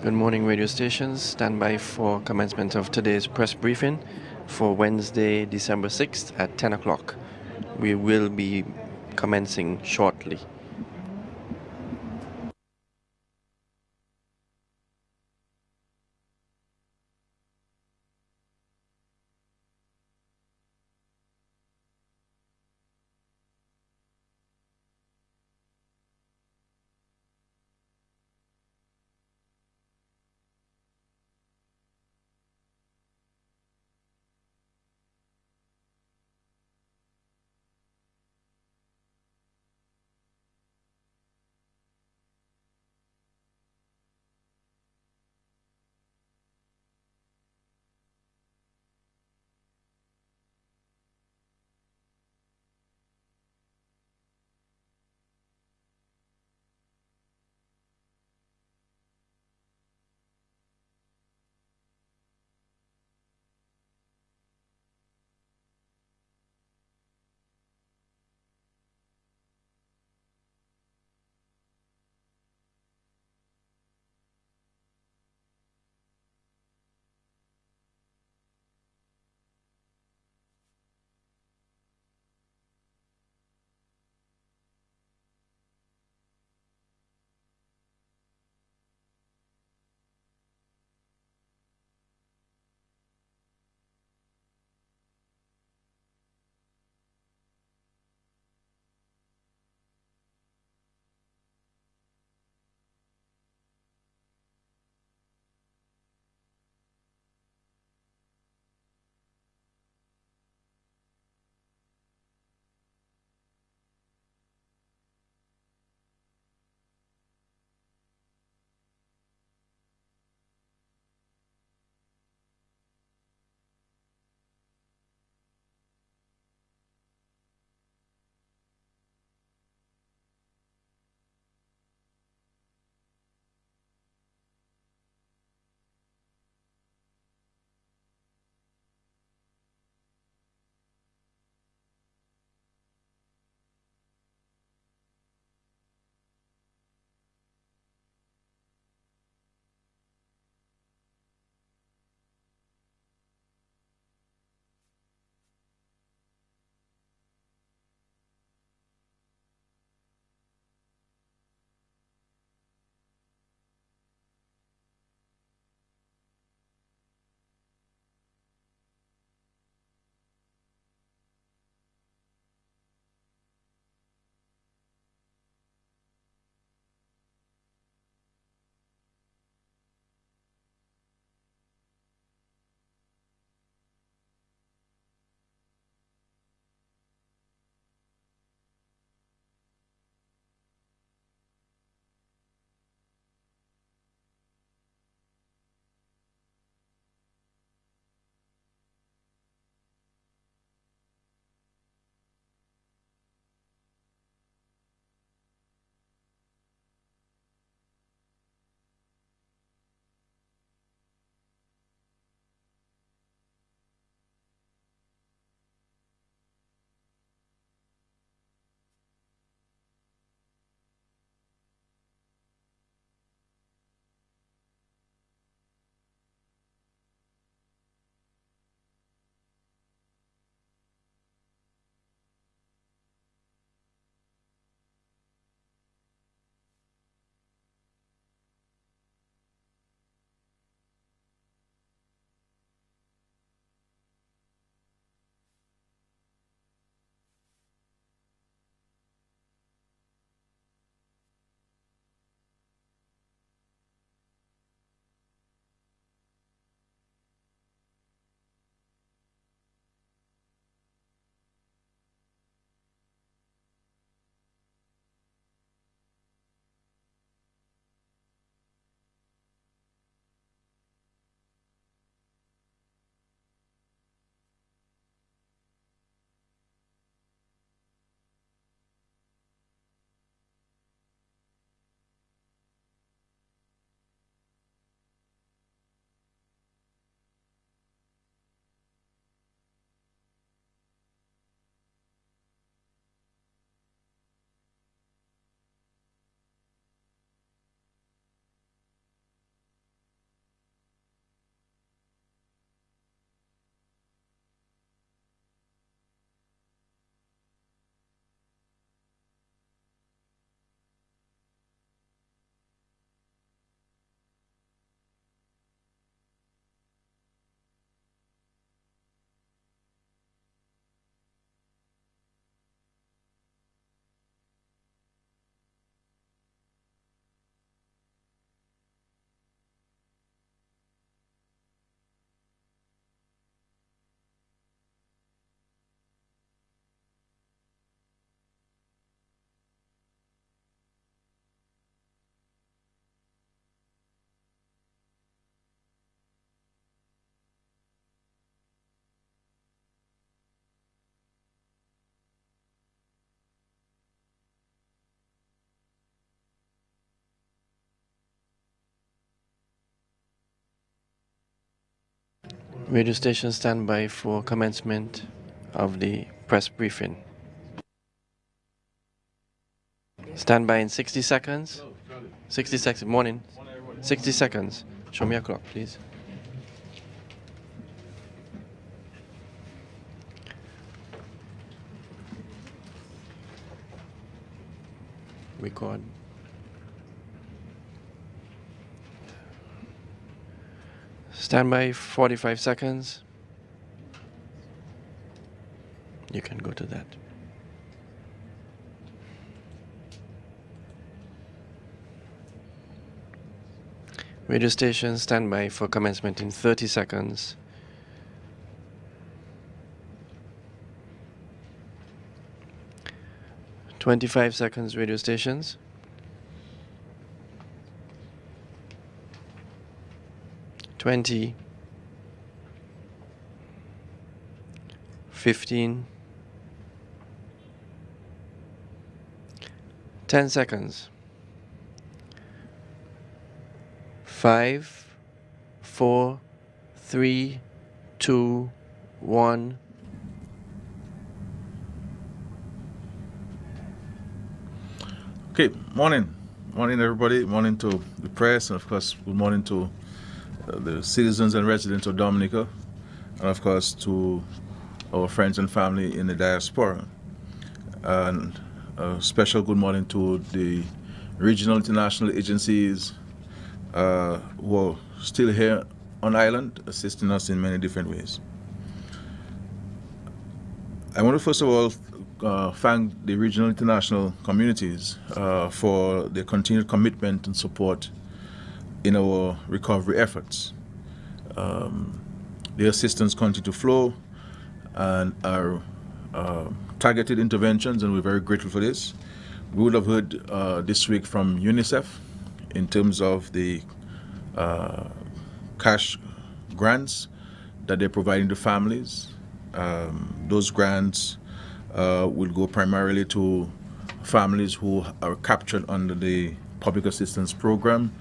Good morning, radio stations. Stand by for commencement of today's press briefing for Wednesday, December 6th at 10 o'clock. We will be commencing shortly. Radio station stand by for commencement of the press briefing. Stand by in 60 seconds. 60 seconds. Morning. 60 seconds. Show me a clock, please. Record. Stand by 45 seconds. You can go to that. Radio station stand by for commencement in 30 seconds. "25 seconds, radio stations. 20, 15, 10 seconds. 5, 4, 3, 2, 1. Okay, morning everybody, morning to the press, and of course good morning to the citizens and residents of Dominica, and of course to our friends and family in the diaspora. And a special good morning to the regional international agencies who are still here on island, assisting us in many different ways. I want to first of all thank the regional international communities for their continued commitment and support in our recovery efforts. Their assistance continue to flow, and our targeted interventions, and we're very grateful for this. We would have heard this week from UNICEF in terms of the cash grants that they're providing to families. Those grants will go primarily to families who are captured under the public assistance program.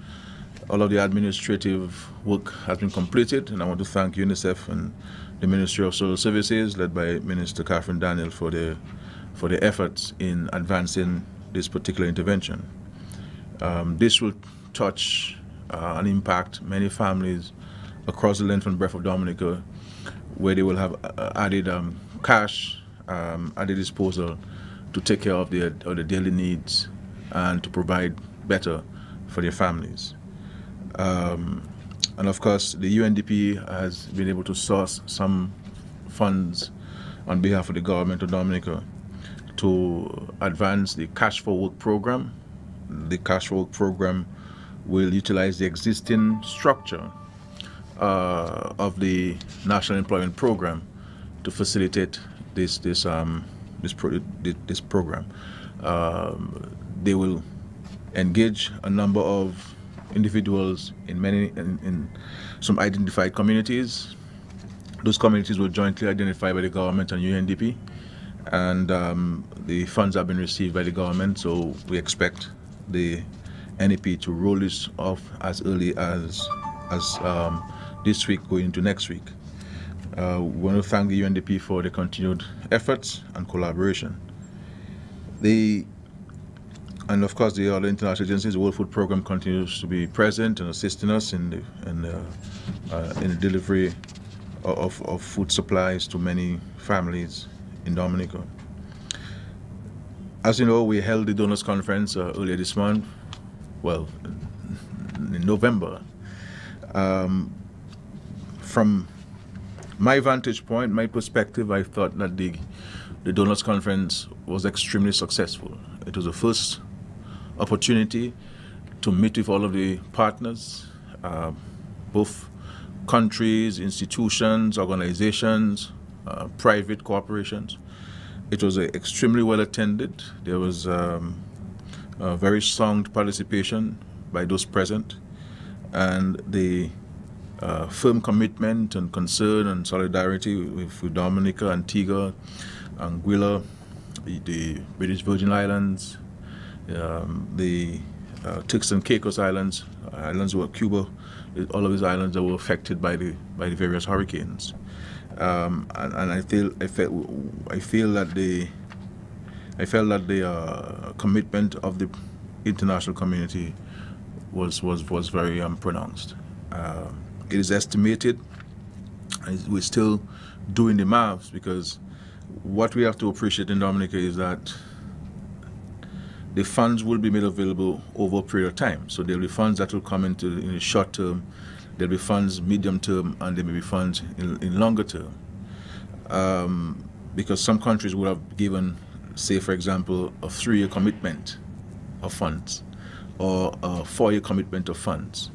All of the administrative work has been completed, and I want to thank UNICEF and the Ministry of Social Services, led by Minister Catherine Daniel, for their efforts in advancing this particular intervention. This will touch and impact many families across the length and breadth of Dominica, where they will have added cash at their disposal to take care of their daily needs and to provide better for their families. And of course, the UNDP has been able to source some funds on behalf of the government of Dominica to advance the Cash for Work program. The Cash for Work program will utilize the existing structure of the National Employment Program to facilitate this program. They will engage a number of individuals in some identified communities. Those communities were jointly identified by the government and UNDP, and the funds have been received by the government, so we expect the NEP to roll this off as early as this week going into next week. We want to thank the UNDP for the continued efforts and collaboration. And of course, the other international agencies, the World Food Program continues to be present and assisting us in the delivery of food supplies to many families in Dominica. As you know, we held the Donors Conference earlier this month, well, in November. From my vantage point, my perspective, I thought that the Donors Conference was extremely successful. It was the first opportunity to meet with all of the partners, both countries, institutions, organizations, private corporations. It was extremely well attended. There was a very sound participation by those present, and the firm commitment and concern and solidarity with Dominica, Antigua, Anguilla, the British Virgin Islands, the Turks and Caicos Islands, islands were Cuba, all of these islands that were affected by the various hurricanes. And I felt that the commitment of the international community was very pronounced. It is estimated, and we're still doing the maths, because what we have to appreciate in Dominica is that the funds will be made available over a period of time. So there'll be funds that will come in the short term, there'll be funds medium term, and there may be funds in longer term. Because some countries would have given, say for example, a 3-year commitment of funds, or a 4-year commitment of funds.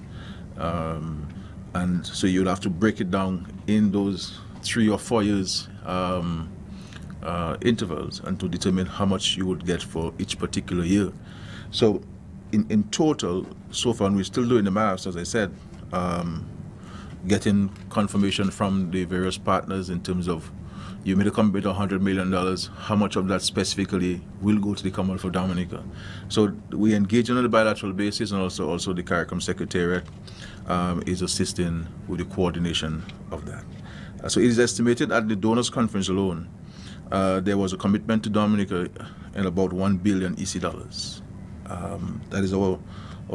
And so you'd have to break it down in those 3 or 4 years intervals, and to determine how much you would get for each particular year. So in total, so far, and we're still doing the maths, as I said, getting confirmation from the various partners in terms of, you made a commitment of $100 million, how much of that specifically will go to the Commonwealth of Dominica? So we engage on a bilateral basis, and also the CARICOM Secretariat is assisting with the coordination of that. So it is estimated at the donors conference alone, there was a commitment to Dominica in about $1 billion EC dollars. That is our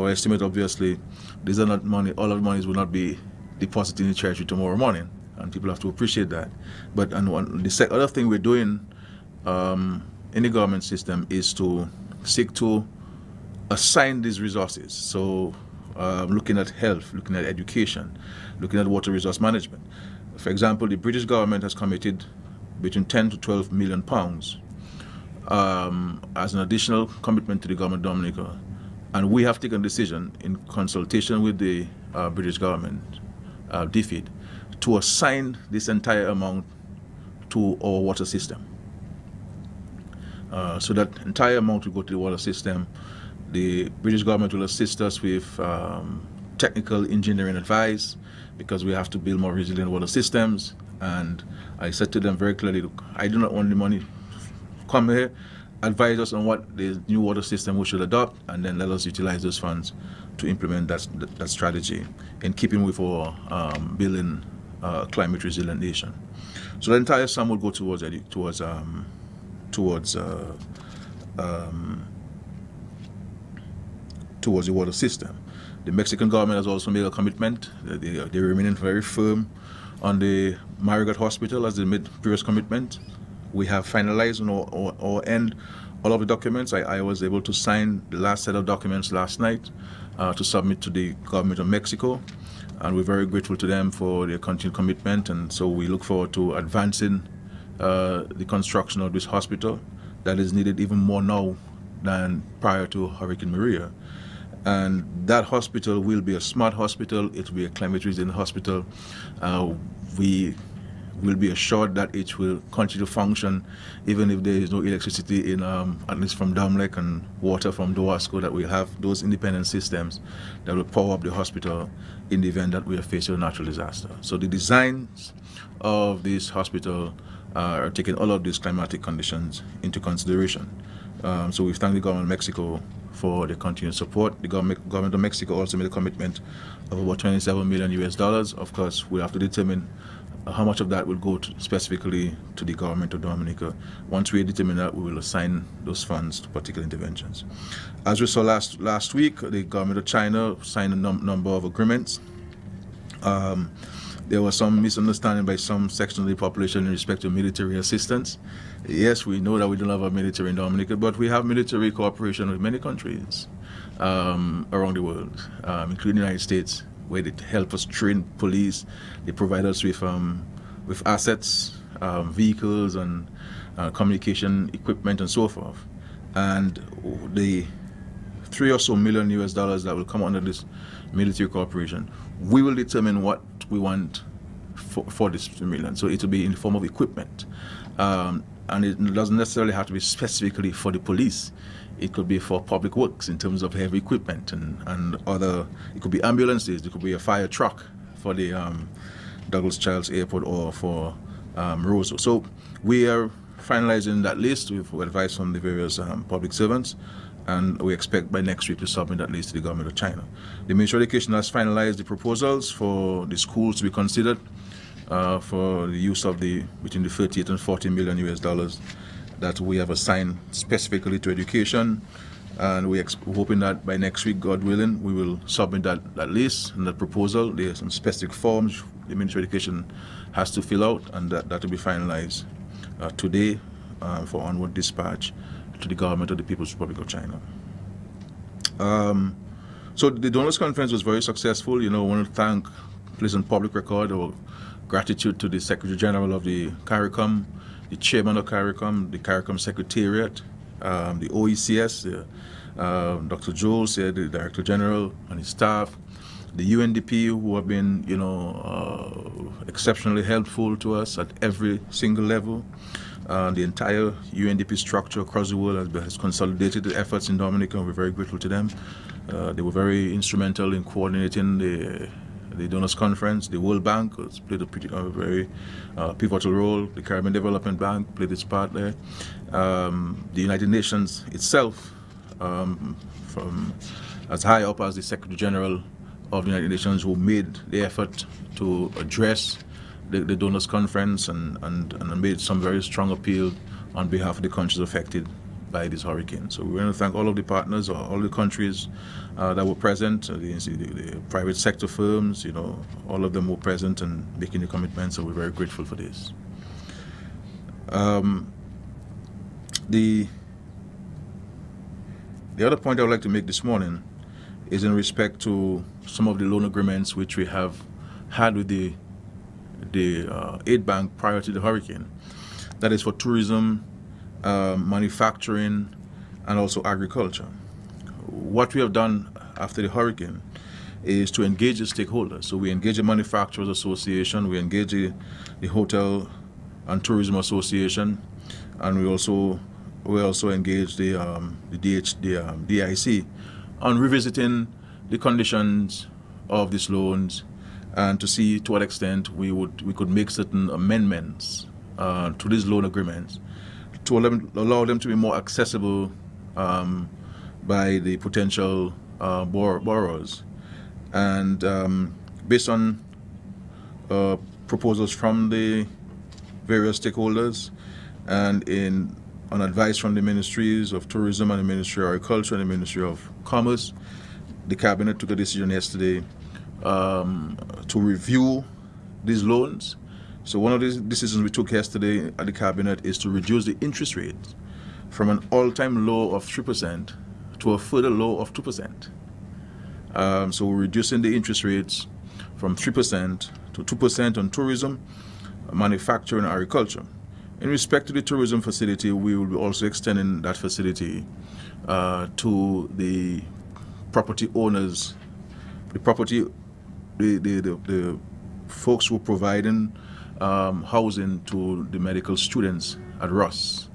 estimate. Obviously, these are not money, all of the monies will not be deposited in the treasury tomorrow morning, and people have to appreciate that. But the other thing we're doing in the government system is to seek to assign these resources. So looking at health, looking at education, looking at water resource management. For example, the British government has committed between 10 to 12 million pounds as an additional commitment to the government of Dominica. And we have taken a decision in consultation with the British government, DFID, to assign this entire amount to our water system. So that entire amount will go to the water system. The British government will assist us with technical engineering advice, because we have to build more resilient water systems. And I said to them very clearly, look, I do not want the money. Come here, advise us on what the new water system we should adopt, and then let us utilize those funds to implement that strategy in keeping with our building climate resilient nation. So the entire sum will go towards the water system. The Mexican government has also made a commitment. They remain very firm on the Marigot Hospital as they made previous commitment. We have finalized on our end all of the documents. I was able to sign the last set of documents last night to submit to the government of Mexico, and we're very grateful to them for their continued commitment. And so we look forward to advancing the construction of this hospital that is needed even more now than prior to Hurricane Maria. And that hospital will be a smart hospital. It will be a climate resilient hospital. We will be assured that it will continue to function even if there is no electricity in, at least from Domlec, and water from Dowasco, that we'll have those independent systems that will power up the hospital in the event that we are facing a natural disaster. So the designs of this hospital are taking all of these climatic conditions into consideration. So we thank the government of Mexico for the continued support. The government of Mexico also made a commitment of about $27 million US dollars. Of course, we have to determine how much of that will go specifically to the government of Dominica. Once we determine that, we will assign those funds to particular interventions. As we saw last week, the government of China signed a number of agreements. There was some misunderstanding by some section of the population in respect to military assistance. Yes, we know that we don't have a military in Dominica, but we have military cooperation with many countries around the world, including the United States, where they help us train police. They provide us with assets, vehicles, and communication equipment, and so forth. And the $3 or so million US dollars that will come under this military cooperation, we will determine what we want for this $3 million. So it will be in the form of equipment. And it doesn't necessarily have to be specifically for the police. It could be for public works in terms of heavy equipment and other, it could be ambulances, it could be a fire truck for the Douglas Childs Airport or for Roseau. So we are finalizing that list with advice from the various public servants, and we expect by next week to submit that list to the government of China. The Ministry of Education has finalized the proposals for the schools to be considered for the use of between the 38 and 40 million US dollars that we have assigned specifically to education, and we're hoping that by next week, God willing, we will submit that list and that proposal. There are some specific forms the Ministry of Education has to fill out, and that will be finalized today for onward dispatch to the government of the People's Republic of China. So the donors conference was very successful. I want to thank, place on public record, our gratitude to the Secretary General of the CARICOM, the Chairman of CARICOM, the CARICOM Secretariat, the OECS, Dr. Jules, the Director General and his staff, the UNDP, who have been, exceptionally helpful to us at every single level. The entire UNDP structure across the world has consolidated the efforts in Dominica, and we're very grateful to them. They were very instrumental in coordinating the Donors Conference. The World Bank has played a very pivotal role. The Caribbean Development Bank played its part there. The United Nations itself, from as high up as the Secretary General of the United Nations, who made the effort to address the Donors Conference and made some very strong appeal on behalf of the countries affected by this hurricane. So we want to thank all of the partners, all the countries that were present, the private sector firms, all of them were present and making the commitments, so we're very grateful for this. The other point I would like to make this morning is in respect to some of the loan agreements which we have had with the aid bank prior to the hurricane. That is for tourism, manufacturing, and also agriculture. What we have done after the hurricane is to engage the stakeholders. So we engage the Manufacturers Association, we engage the Hotel and Tourism Association, and we also engage the DIC on revisiting the conditions of these loans and to see to what extent we could make certain amendments to these loan agreements to allow them to be more accessible by the potential borrowers. And based on proposals from the various stakeholders and on advice from the Ministries of Tourism and the Ministry of Agriculture and the Ministry of Commerce, the Cabinet took a decision yesterday to review these loans. So one of the decisions we took yesterday at the Cabinet is to reduce the interest rate from an all-time low of 3% to a further low of 2%. So we're reducing the interest rates from 3% to 2% on tourism, manufacturing, and agriculture. In respect to the tourism facility, we will be also extending that facility to the property owners, the folks who are providing housing to the medical students at Ross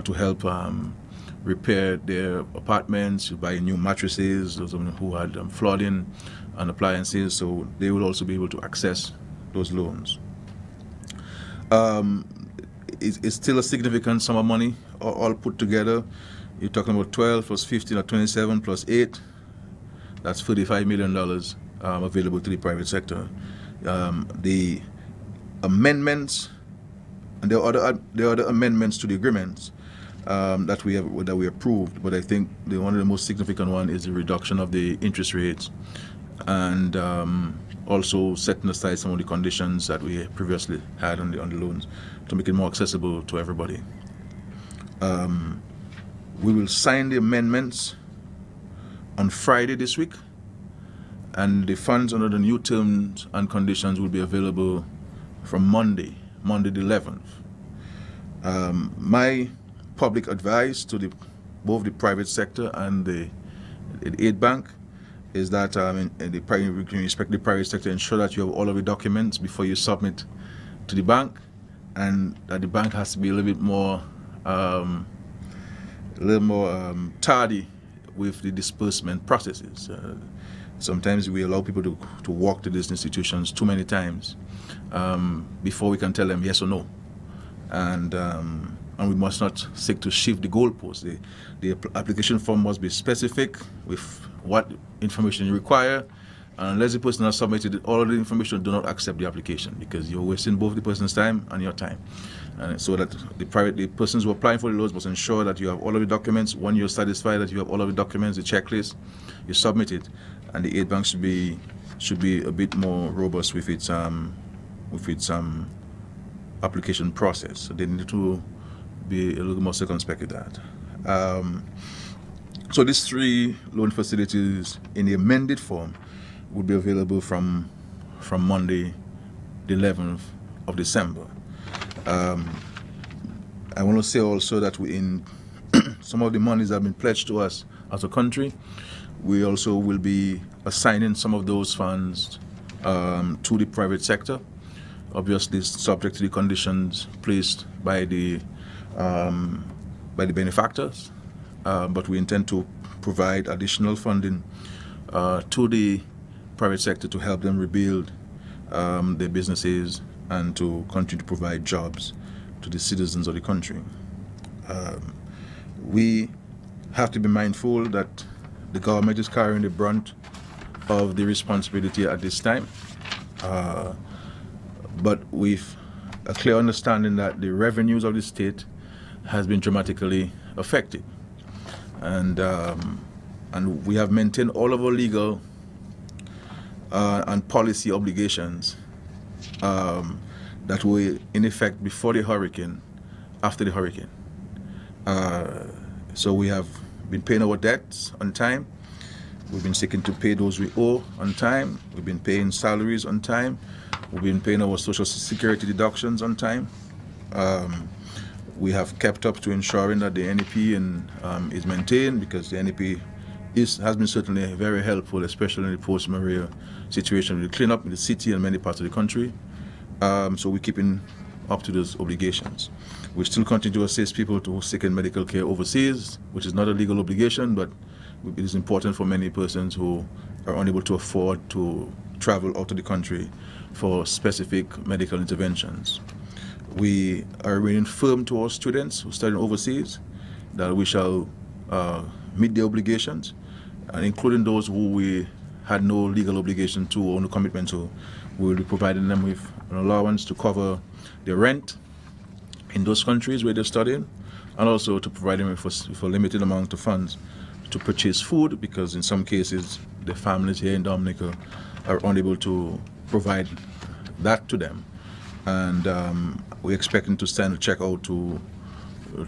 to help repair their apartments, buy new mattresses, those who had flooding and appliances, so they will also be able to access those loans. It's still a significant sum of money, all put together. You're talking about 12 plus 15 or 27 plus 8. That's $35 million available to the private sector. The amendments, and there are other amendments to the agreements that we approved, but I think one of the most significant one is the reduction of the interest rates and also setting aside some of the conditions that we previously had on the loans to make it more accessible to everybody. We will sign the amendments on Friday this week, and the funds under the new terms and conditions will be available from Monday the 11th. My public advice to both the private sector and the aid bank is that we can expect the private sector to ensure that you have all of the documents before you submit to the bank, and that the bank has to be a little bit more tardy with the disbursement processes. Sometimes we allow people to walk to these institutions too many times before we can tell them yes or no. And and we must not seek to shift the goalposts. The application form must be specific with what information you require, and unless the person has submitted all of the information, do not accept the application, because you're wasting both the person's time and your time. And so that the persons who are applying for the loans must ensure that you have all of the documents. When you're satisfied that you have all of the documents, the checklist, you submit it, and the aid bank should be a bit more robust with its application process. So they need to be a little more circumspect with that. So these 3 loan facilities in the amended form would be available from Monday, the 11th of December. I want to say also that some of the monies that have been pledged to us as a country, we also will be assigning some of those funds to the private sector, obviously subject to the conditions placed by the benefactors, but we intend to provide additional funding to the private sector to help them rebuild their businesses and to continue to provide jobs to the citizens of the country. We have to be mindful that the government is carrying the brunt of the responsibility at this time, but with a clear understanding that the revenues of the state has been dramatically affected, and we have maintained all of our legal and policy obligations that were in effect before the hurricane, after the hurricane. So we have been paying our debts on time. We've been seeking to pay those we owe on time. We've been paying salaries on time. We've been paying our social security deductions on time. We have kept up to ensuring that the NEP is maintained, because the NEP has been certainly very helpful, especially in the post-Maria situation with the cleanup in the city and many parts of the country. So we're keeping up to those obligations. We still continue to assist people to seek medical care overseas, which is not a legal obligation, but it is important for many persons who are unable to afford to travel out of the country for specific medical interventions. We are remaining firm to our students who are studying overseas that we shall meet the obligations, and including those who we had no legal obligation to or no commitment to. We will be providing them with an allowance to cover their rent in those countries where they're studying, and also to provide them with a limited amount of funds to purchase food, because in some cases the families here in Dominica are unable to provide that to them. And we're expecting to send a check out to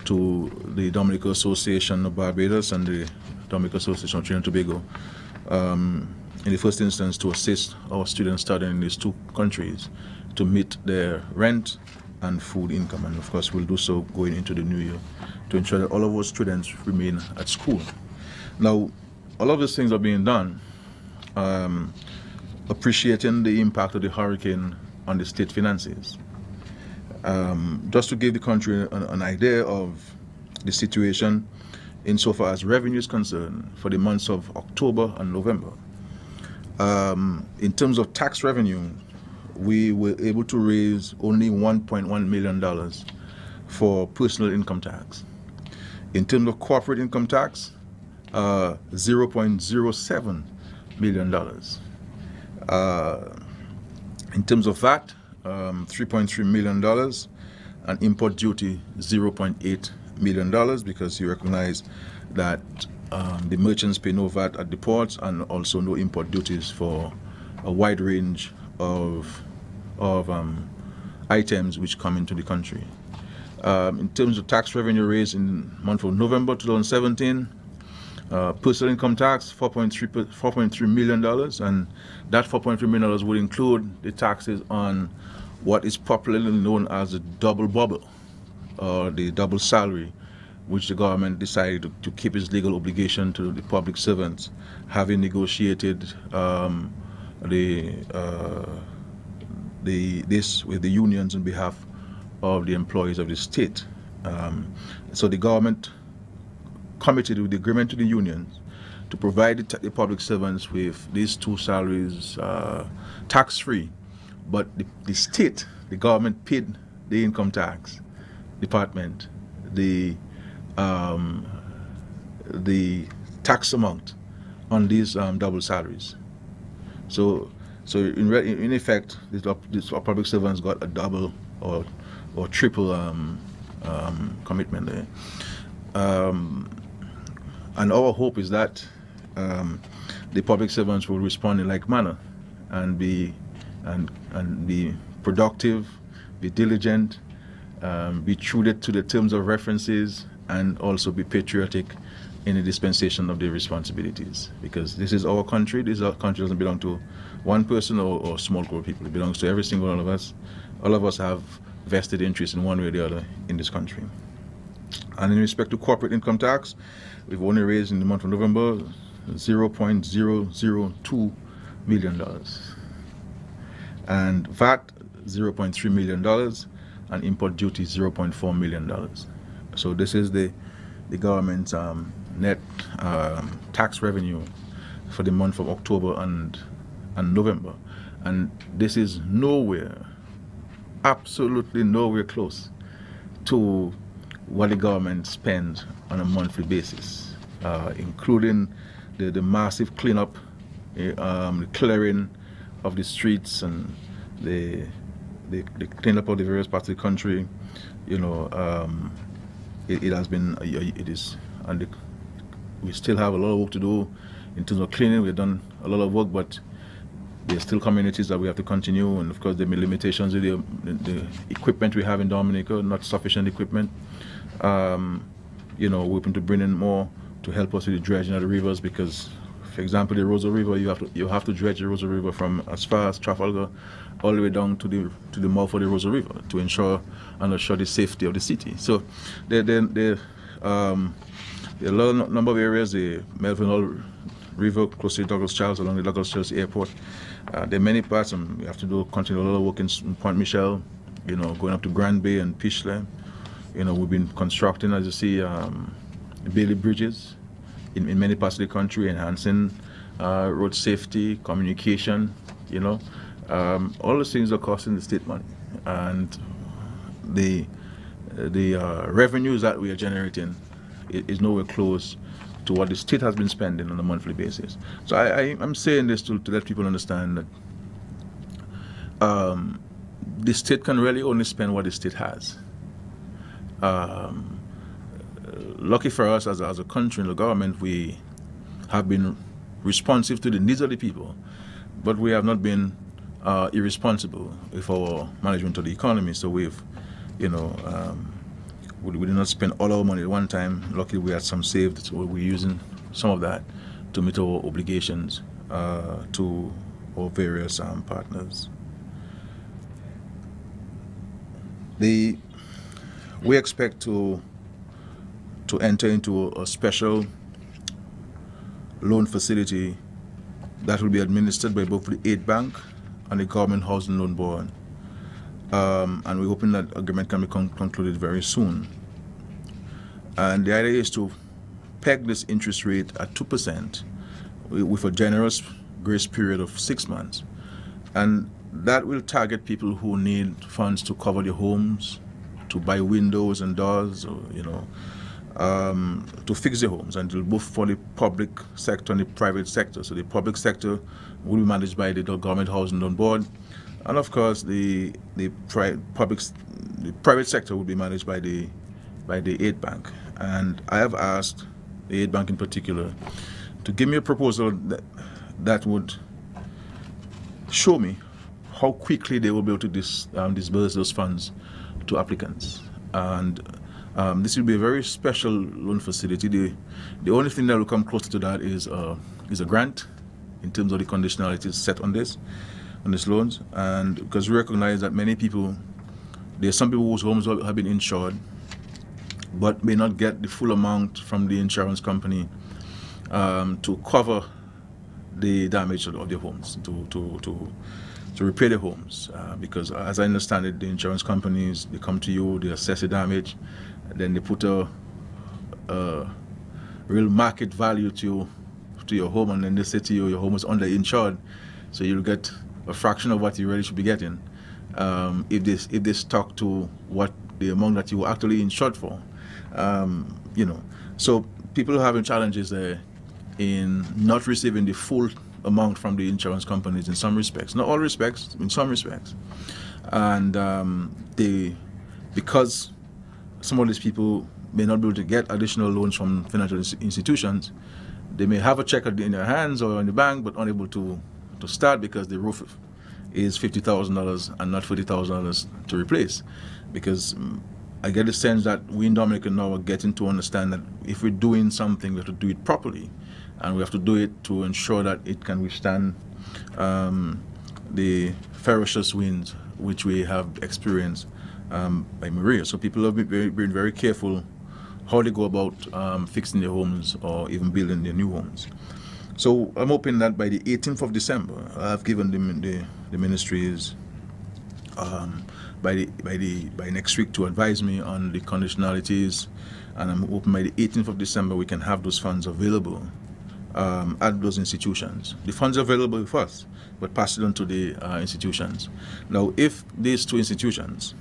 the Dominica Association of Barbados and the Dominica Association of Trinidad and Tobago, in the first instance to assist our students studying in these 2 countries to meet their rent and food income. And of course we'll do so going into the new year to ensure that all of our students remain at school. Now, all of these things are being done appreciating the impact of the hurricane on the state finances. Just to give the country an idea of the situation insofar as revenue is concerned for the months of October and November. In terms of tax revenue, we were able to raise only $1.1 million for personal income tax. In terms of corporate income tax, $0.07 million. In terms of VAT, $3.3 million, and import duty, $0.8 million, because you recognize that the merchants pay no VAT at the ports and also no import duties for a wide range of items which come into the country. In terms of tax revenue raised in the month of November 2017, personal income tax, $4.3 million, and that $4.3 million would include the taxes on what is popularly known as the double bubble, or the double salary, which the government decided to keep its legal obligation to the public servants, having negotiated this with the unions on behalf of the employees of the state. So the government committed with the agreement to the unions to provide the public servants with these 2 salaries tax-free, but the state, the government paid the income tax department the tax amount on these double salaries. So in effect, these public servants got a double or triple commitment there. And our hope is that the public servants will respond in like manner and be productive, be diligent, be true to the terms of references, and also be patriotic in the dispensation of their responsibilities. Because this is our country. This country doesn't belong to one person or a small group of people. It belongs to every single one of us. All of us have vested interest in one way or the other in this country. And in respect to corporate income tax, we've only raised in the month of November $0.002 million. And VAT, $0.3 million, and import duty, $0.4 million. So this is the government's net tax revenue for the month of October and November. And this is nowhere, absolutely nowhere close to what the government spends on a monthly basis, including the massive cleanup, the clearing of the streets and the cleanup of the various parts of the country. You know, it has been, it is, and we still have a lot of work to do in terms of cleaning. We've done a lot of work, but there are still communities that we have to continue, and of course there may be limitations with the equipment we have in Dominica, not sufficient equipment. You know, we're hoping to bring in more to help us with the dredging of the rivers, because, for example, the Rosa River, you have to dredge the Rosa River from as far as Trafalgar all the way down to the mouth of the Rosa River to ensure and assure the safety of the city. So there are a lot number of areas, the Melvin Hall River close to Douglas Charles, along the Douglas Charles Airport. There are many parts, and we have to continue a lot of work in Point Michel, you know, going up to Grand Bay and Pichelay. You know, we've been constructing, as you see, Bailey bridges in many parts of the country, enhancing road safety, communication, you know. All those things are costing the state money. And the revenues that we are generating is nowhere close to what the state has been spending on a monthly basis. So I'm saying this to let people understand that the state can really only spend what the state has. Lucky for us as a country and the government, we have been responsive to the needs of the people, but we have not been irresponsible with our management of the economy. So we've, you know, we did not spend all our money at one time. Luckily, we had some saved, so we're using some of that to meet our obligations to our various partners. We expect to enter into a special loan facility that will be administered by both the Aid Bank and the Government Housing Loan Board. And we're hoping that agreement can be concluded very soon. And the idea is to peg this interest rate at 2% with a generous grace period of 6 months. And that will target people who need funds to cover their homes, to buy windows and doors, or, you know, to fix their homes, and both for the public sector and the private sector. So the public sector will be managed by the Government Housing Loan Board, and of course the private sector will be managed by the Aid Bank. And I have asked the Aid Bank in particular to give me a proposal that would show me how quickly they will be able to disburse those funds to applicants. And this will be a very special loan facility. The only thing that will come closer to that is a grant in terms of the conditionalities set on these loans. And because we recognize that many people, there are some people whose homes have been insured but may not get the full amount from the insurance company to cover the damage of their homes, to repair their homes, because as I understand it, the insurance companies, they come to you, they assess the damage, then they put a real market value to your home, and then they say to you, your home is underinsured, so you'll get a fraction of what you really should be getting if they stuck to what the amount that you were actually insured for. You know, so people are having challenges there in not receiving the full amount from the insurance companies in some respects, not all respects, in some respects. And because some of these people may not be able to get additional loans from financial institutions, they may have a check in their hands or in the bank, but unable to start because the roof is $50,000 and not $40,000 to replace. Because I get the sense that we in Dominica now are getting to understand that if we're doing something, we have to do it properly, and we have to do it to ensure that it can withstand the ferocious winds which we have experienced by Maria. So people have been very careful how they go about fixing their homes or even building their new homes. So I'm hoping that by the 18th of December, I've given the ministries by next week to advise me on the conditionalities, and I'm hoping by the 18th of December we can have those funds available at those institutions. The funds are available with us, but pass it on to the institutions. Now, if these two institutions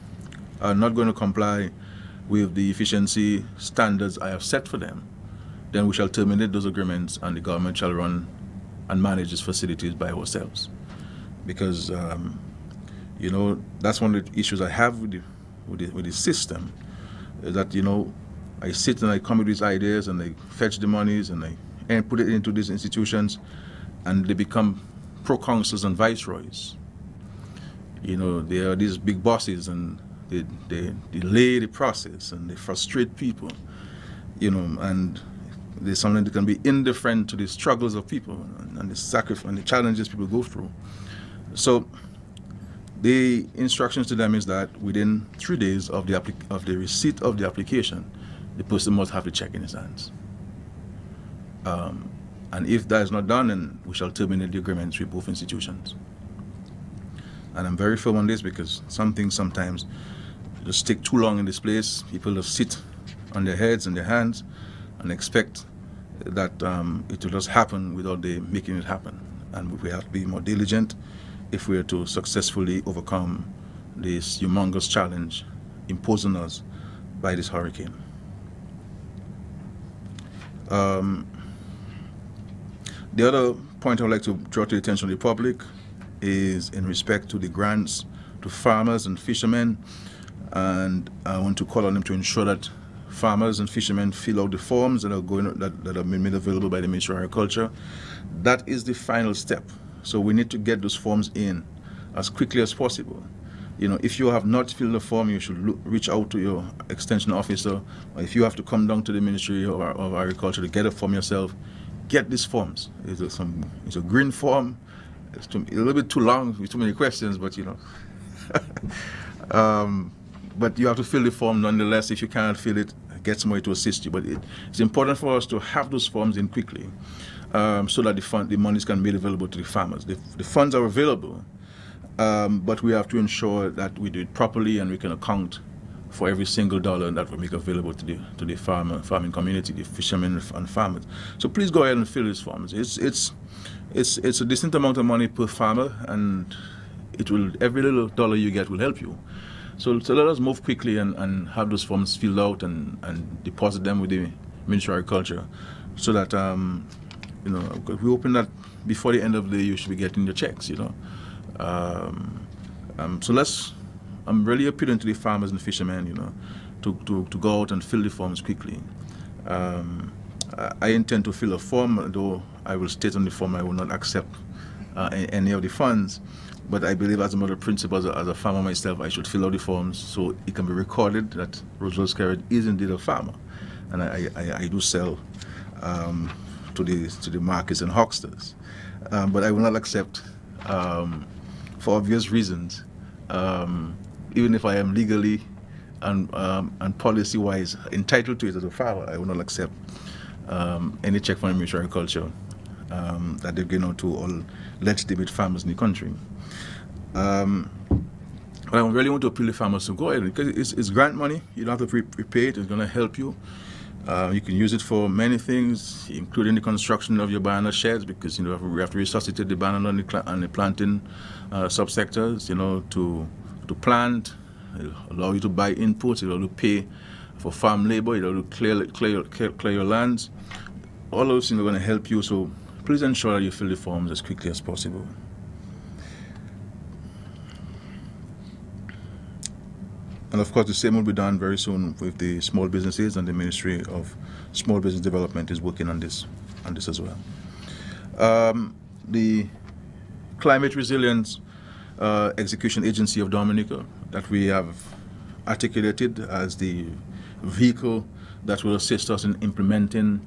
are not going to comply with the efficiency standards I have set for them, then we shall terminate those agreements and the government shall run and manage these facilities by ourselves. Because, you know, that's one of the issues I have with the system, is that, you know, I sit and I come with these ideas and I fetch the monies and I put it into these institutions, and they become proconsuls and viceroys. You know, they are these big bosses, and they delay the process and they frustrate people, you know, and there's something that can be indifferent to the struggles of people and the sacrifice and the challenges people go through. So the instructions to them is that within 3 days of the receipt of the application, the person must have the check in his hands. And if that is not done, then we shall terminate the agreements with both institutions. And I'm very firm on this because some things sometimes just take too long in this place. People just sit on their heads and their hands and expect that it will just happen without them making it happen. And we have to be more diligent if we are to successfully overcome this humongous challenge imposed on us by this hurricane. The other point I would like to draw to the attention of the public is in respect to the grants to farmers and fishermen, and I want to call on them to ensure that farmers and fishermen fill out the forms that are that have been made available by the Ministry of Agriculture. That is the final step. So we need to get those forms in as quickly as possible. You know, if you have not filled the form, you should reach out to your extension officer, or if you have to come down to the Ministry of Agriculture to get a form yourself, get these forms. It's a green form. It's a little bit too long with too many questions, but you know. But you have to fill the form nonetheless. If you cannot fill it, get somebody to assist you. But it's important for us to have those forms in quickly, so that the monies can be made available to the farmers. The funds are available, but we have to ensure that we do it properly and we can account for every single dollar that we make available to the farming community, the fishermen and farmers. So please go ahead and fill these forms. It's a decent amount of money per farmer, and every little dollar you get will help you. So let us move quickly and have those forms filled out and deposit them with the Ministry of Agriculture, so that you know, we open that before the end of the year, you should be getting your checks. You know, so I'm really appealing to the farmers and fishermen, you know, to go out and fill the forms quickly. I intend to fill a form, though I will state on the form I will not accept any of the funds. But I believe, as a matter of principle, as a farmer myself, I should fill out the forms so it can be recorded that Roosevelt Skerrit is indeed a farmer, and I do sell to the markets and hucksters. But I will not accept, for obvious reasons, even if I am legally and policy-wise entitled to it as a farmer, I will not accept any check from the Ministry of Agriculture that they're given out to all legitimate farmers in the country. But I really want to appeal to farmers to go ahead, because it's grant money. You don't have to prepay it. It's going to help you. You can use it for many things, including the construction of your banana sheds, because you know we have to resuscitate the banana and the planting subsectors. You know, to plant, it'll allow you to buy inputs, it'll allow you to pay for farm labor, to clear your lands. All those things are going to help you, so please ensure that you fill the forms as quickly as possible. And of course, the same will be done very soon with the small businesses, and the Ministry of Small Business Development is working on this as well. The Climate Resilience Execution Agency of Dominica, that we have articulated as the vehicle that will assist us in implementing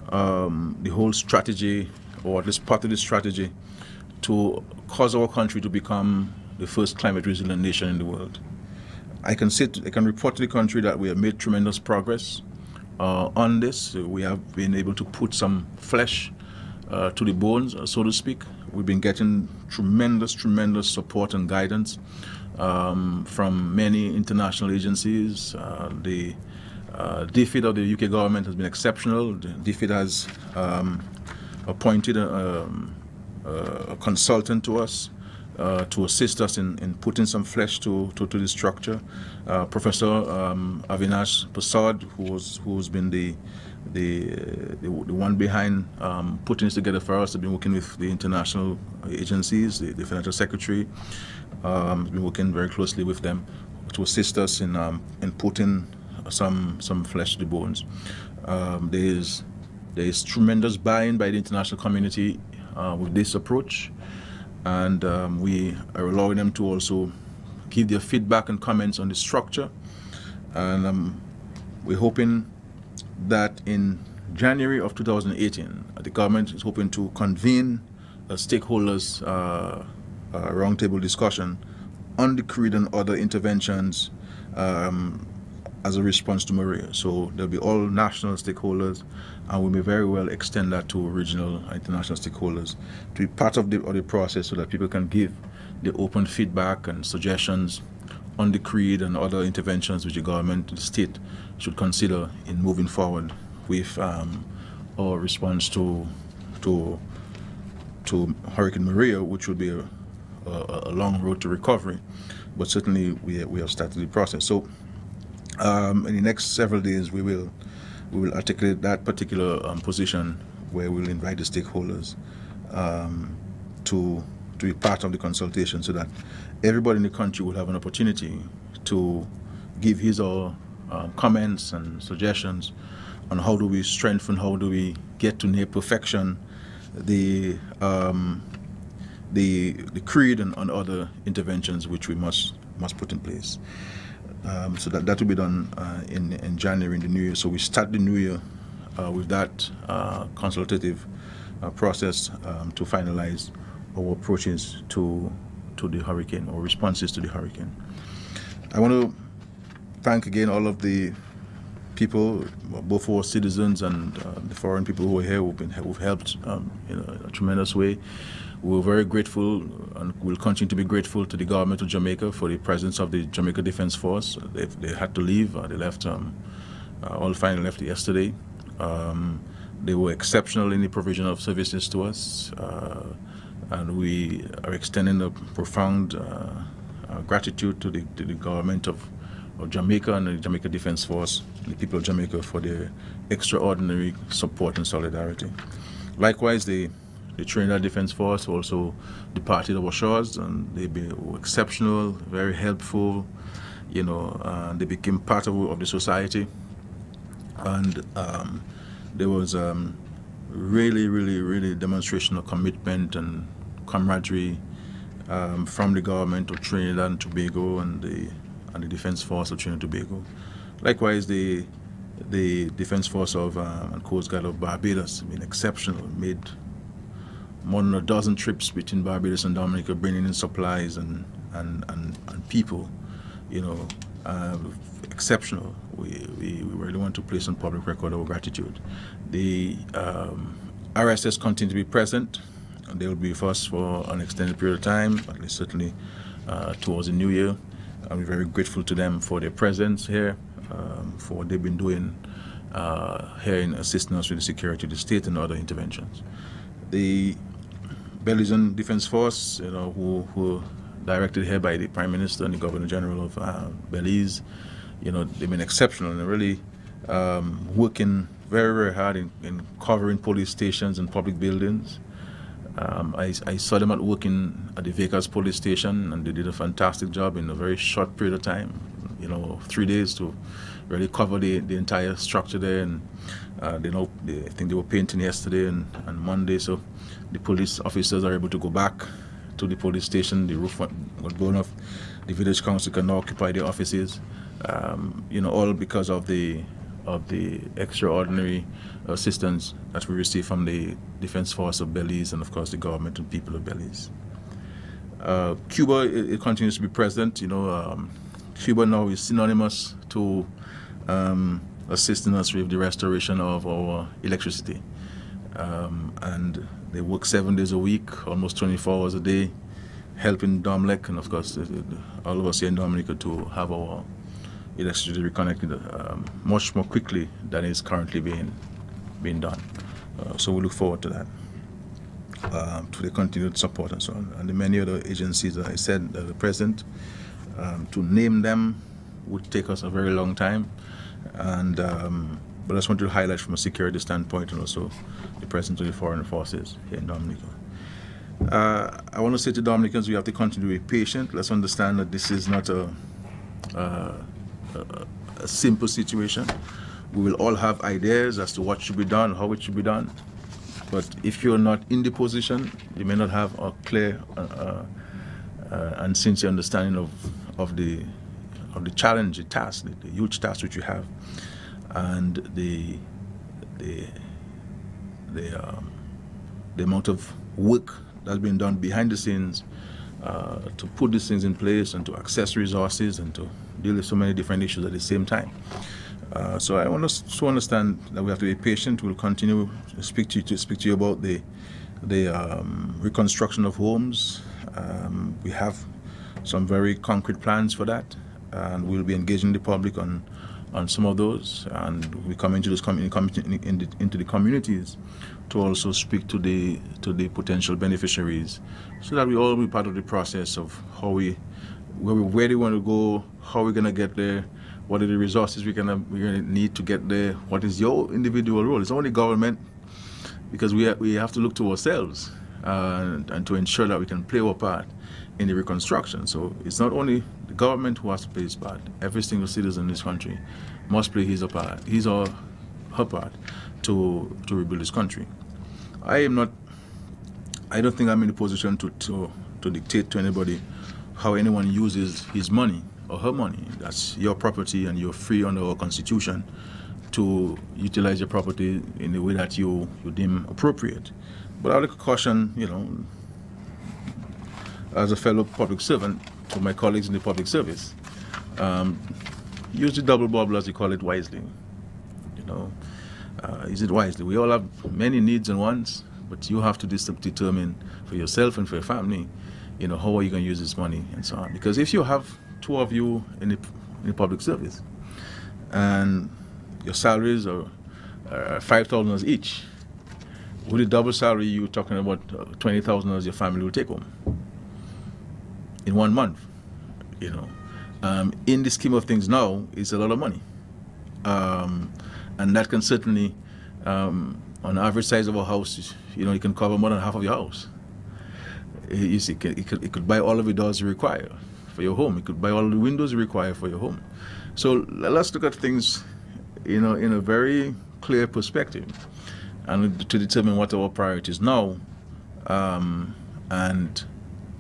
the whole strategy, or at least part of the strategy, to cause our country to become the first climate resilient nation in the world. I can report to the country that we have made tremendous progress on this. We have been able to put some flesh to the bones, so to speak. We've been getting tremendous support and guidance from many international agencies. The DFID of the UK government has been exceptional. The DFID has appointed a consultant to us to assist us in putting some flesh to the structure. Professor Avinash Prasad, who's been the one behind putting this together for us, has been working with the international agencies, the financial secretary, has been working very closely with them to assist us in putting some flesh to the bones. There is tremendous buy-in by the international community with this approach, and we are allowing them to also give their feedback and comments on the structure. And we're hoping that in January of 2018, the government is hoping to convene a stakeholders roundtable discussion on the creed and other interventions as a response to Maria. So there'll be all national stakeholders, and we may very well extend that to regional and international stakeholders to be part of the process, so that people can give the open feedback and suggestions on the creed and other interventions which the government, the state, should consider in moving forward with our response to Hurricane Maria, which will be a long road to recovery, but certainly we have started the process. So in the next several days, we will articulate that particular position, where we'll invite the stakeholders to be part of the consultation, so that everybody in the country will have an opportunity to give his or comments and suggestions on how do we strengthen, how do we get to near perfection the creed and other interventions which we must put in place. So that will be done in January, in the new year. So we start the new year with that consultative process to finalize our approaches to the hurricane, or responses to the hurricane. I want to thank again all of the people, both our citizens and the foreign people who are here, who've helped in a tremendous way. We're very grateful, and will continue to be grateful to the government of Jamaica for the presence of the Jamaica Defense Force. They had to leave. They left. All finally left yesterday. They were exceptional in the provision of services to us, and we are extending a profound gratitude to the government of Jamaica and the Jamaica Defense Force, the people of Jamaica, for their extraordinary support and solidarity. Likewise, the Trinidad Defense Force also departed our shores, and they were exceptional, very helpful. They became part of the society, and there was really demonstration of commitment and camaraderie from the government of Trinidad and Tobago and the Defense Force of Trinidad and Tobago. Likewise, the Defense Force of and Coast Guard of Barbados have been exceptional, made more than a dozen trips between Barbados and Dominica, bringing in supplies and people, exceptional. We really want to place on public record our gratitude. The RSS continue to be present, and they will be with us for an extended period of time, at least certainly towards the new year. And we're very grateful to them for their presence here, for what they've been doing here in assisting us with the security of the state and other interventions. The Belizean Defense Force, who directed here by the Prime Minister and the Governor General of Belize, they've been exceptional and really working very, very hard in covering police stations and public buildings. I saw them working at the Vegas police station, and they did a fantastic job in a very short period of time, 3 days to really cover the entire structure there. And I think they were painting yesterday and Monday, so the police officers are able to go back to the police station. The roof was blown off. The village council can now occupy their offices, all because of the extraordinary assistance that we receive from the Defense Force of Belize and, of course, the government and people of Belize. Cuba, it continues to be present. Cuba now is synonymous to assisting us with the restoration of our electricity. And they work 7 days a week, almost 24 hours a day, helping Dominica and, of course, all of us here in Dominica to have our electricity reconnected much more quickly than is currently being done. So we look forward to that, to the continued support and so on. And the many other agencies that I said that are present, to name them would take us a very long time. And but I just want to highlight from a security standpoint and also the presence of the foreign forces here in Dominica. I want to say to Dominicans, we have to continue to be patient. Let's understand that this is not a simple situation. We will all have ideas as to what should be done, how it should be done. But if you're not in the position, you may not have a clear and sincere understanding of the challenge, the task, the huge task which you have, and the amount of work that's been done behind the scenes to put these things in place and to access resources and to deal with so many different issues at the same time. So I want us to understand that we have to be patient. We'll continue to speak to you about the reconstruction of homes. We have some very concrete plans for that, and we'll be engaging the public on some of those, and we come into this into the communities to also speak to the potential beneficiaries, so that we all be part of the process of where they want to go, how we're gonna get there, what are the resources we're gonna need to get there, what is your individual role. It's only government, because we have to look to ourselves and to ensure that we can play our part in the reconstruction. So it's not only the government who has to play his part. Every single citizen in this country must play his or her part to rebuild this country. I don't think I'm in a position to dictate to anybody how anyone uses his money or her money. That's your property, and you're free under our Constitution to utilize your property in the way that you deem appropriate. But I would like to caution, as a fellow public servant, to my colleagues in the public service, use the double bubble, as you call it, wisely. Use it wisely. We all have many needs and wants, but you have to determine for yourself and for your family, how are you going to use this money and so on. Because if you have two of you in the public service, and your salaries are $5,000 each, with a double salary, you're talking about $20,000 your family will take home in 1 month. In the scheme of things now, it's a lot of money, and that can certainly, on the average size of a house, you can cover more than half of your house. You see, it could buy all of the doors you require for your home. It could buy all of the windows you require for your home. So let's look at things, in a very clear perspective, and to determine what our priorities now, and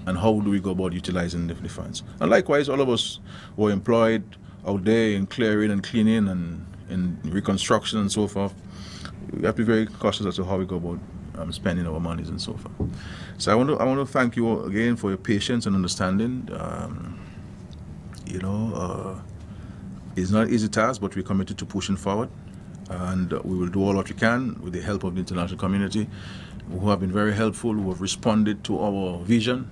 how do we go about utilizing the funds. And likewise, all of us who are employed out there in clearing and cleaning and in reconstruction and so forth, we have to be very cautious as to how we go about spending our monies and so forth. So I want to thank you again for your patience and understanding. It's not an easy task, but we're committed to pushing forward, and we will do all what we can with the help of the international community, who have been very helpful, who have responded to our vision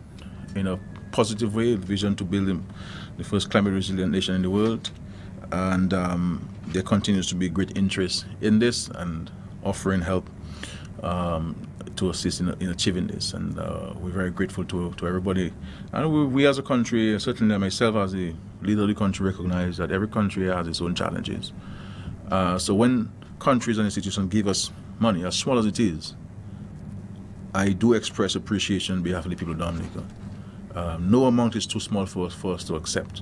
in a positive way, the vision to build the first climate resilient nation in the world. And there continues to be great interest in this and offering help to assist in achieving this. And we're very grateful to everybody. And we as a country, certainly myself as the leader of the country, recognize that every country has its own challenges. So when countries and institutions give us money, as small as it is, I do express appreciation on behalf of the people of Dominica. No amount is too small for us to accept,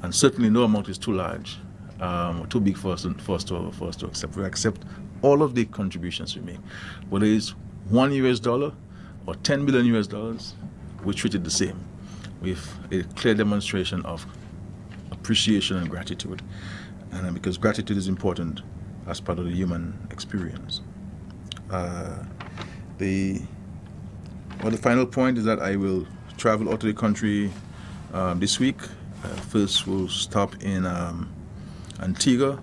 and certainly no amount is too large, too big for us to accept. We accept all of the contributions we make, whether it's $1 or $10 billion. We treat it the same, with a clear demonstration of appreciation and gratitude, and because gratitude is important as part of the human experience. The final point is that I will travel out of the country this week. First, we'll stop in Antigua,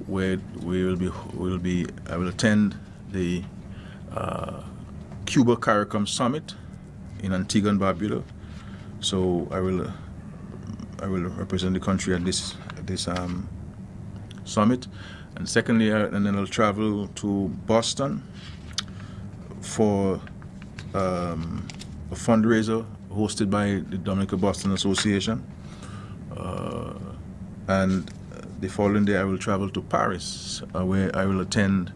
where I will attend the Cuba CARICOM Summit in Antigua and Barbuda. So I will represent the country at this summit. And secondly, and then I'll travel to Boston for a fundraiser hosted by the Dominica Boston Association. And the following day I will travel to Paris, where I will attend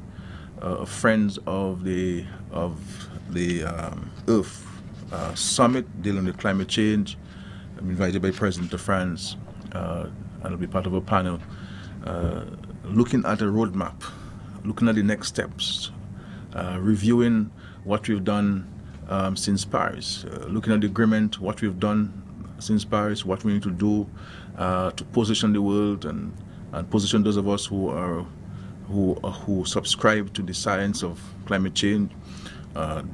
Friends of the Earth Summit dealing with climate change. I'm invited by President of France, and I'll be part of a panel looking at a roadmap, looking at the next steps, reviewing what we've done since Paris, looking at the agreement, what we've done since Paris, what we need to do to position the world and position those of us who subscribe to the science of climate change,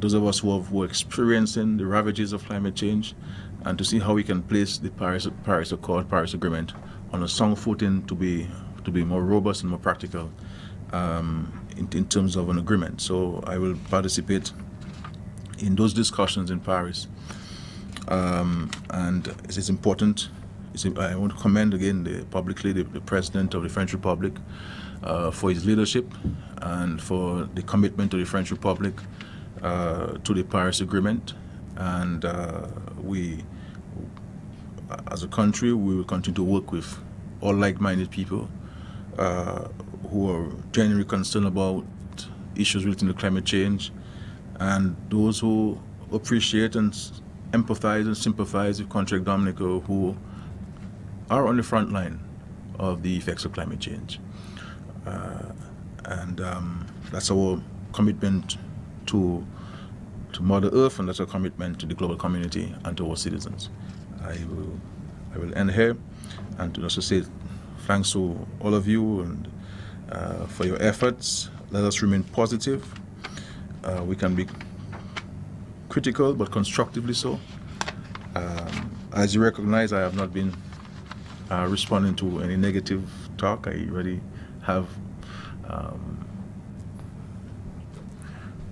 those of us who are experiencing the ravages of climate change, and to see how we can place the Paris Accord, Paris Agreement on a sound footing to be more robust and more practical in terms of an agreement. So I will participate in those discussions in Paris, and it is important. I want to commend again publicly the President of the French Republic for his leadership and for the commitment of the French Republic to the Paris Agreement. And we, as a country, we will continue to work with all like-minded people who are genuinely concerned about issues relating to climate change, and those who appreciate and empathize and sympathize with country like Dominica, who are on the front line of the effects of climate change. And that's our commitment to Mother Earth, and that's our commitment to the global community and to our citizens. I will end here, and to also say thanks to all of you and for your efforts. Let us remain positive. We can be critical, but constructively so. As you recognize, I have not been responding to any negative talk. I already have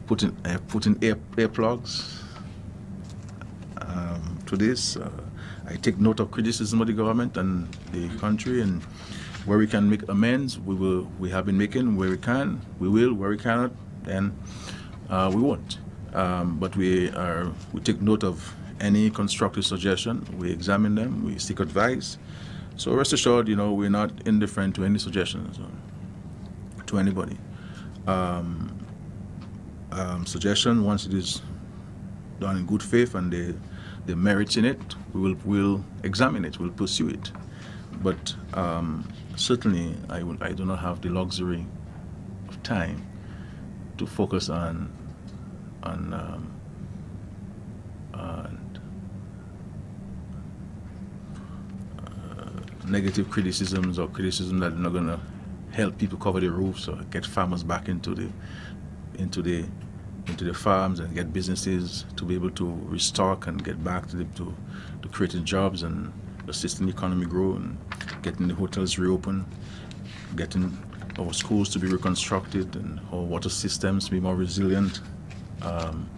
put in earplugs to this. I take note of criticism of the government and the country, and where we can make amends, we have been making. Where we can, we will. Where we cannot, then we won't. But we take note of any constructive suggestion. We examine them. We seek advice. So rest assured, we're not indifferent to any suggestions to anybody. Suggestion, once it is done in good faith and the merits in it, we'll examine it. We'll pursue it. But certainly, I do not have the luxury of time to focus on negative criticisms or criticism that are not going to help people cover the roofs or get farmers back into the farms and get businesses to be able to restock and get back to creating jobs and assisting the economy grow and getting the hotels reopened, getting our schools to be reconstructed and our water systems to be more resilient, and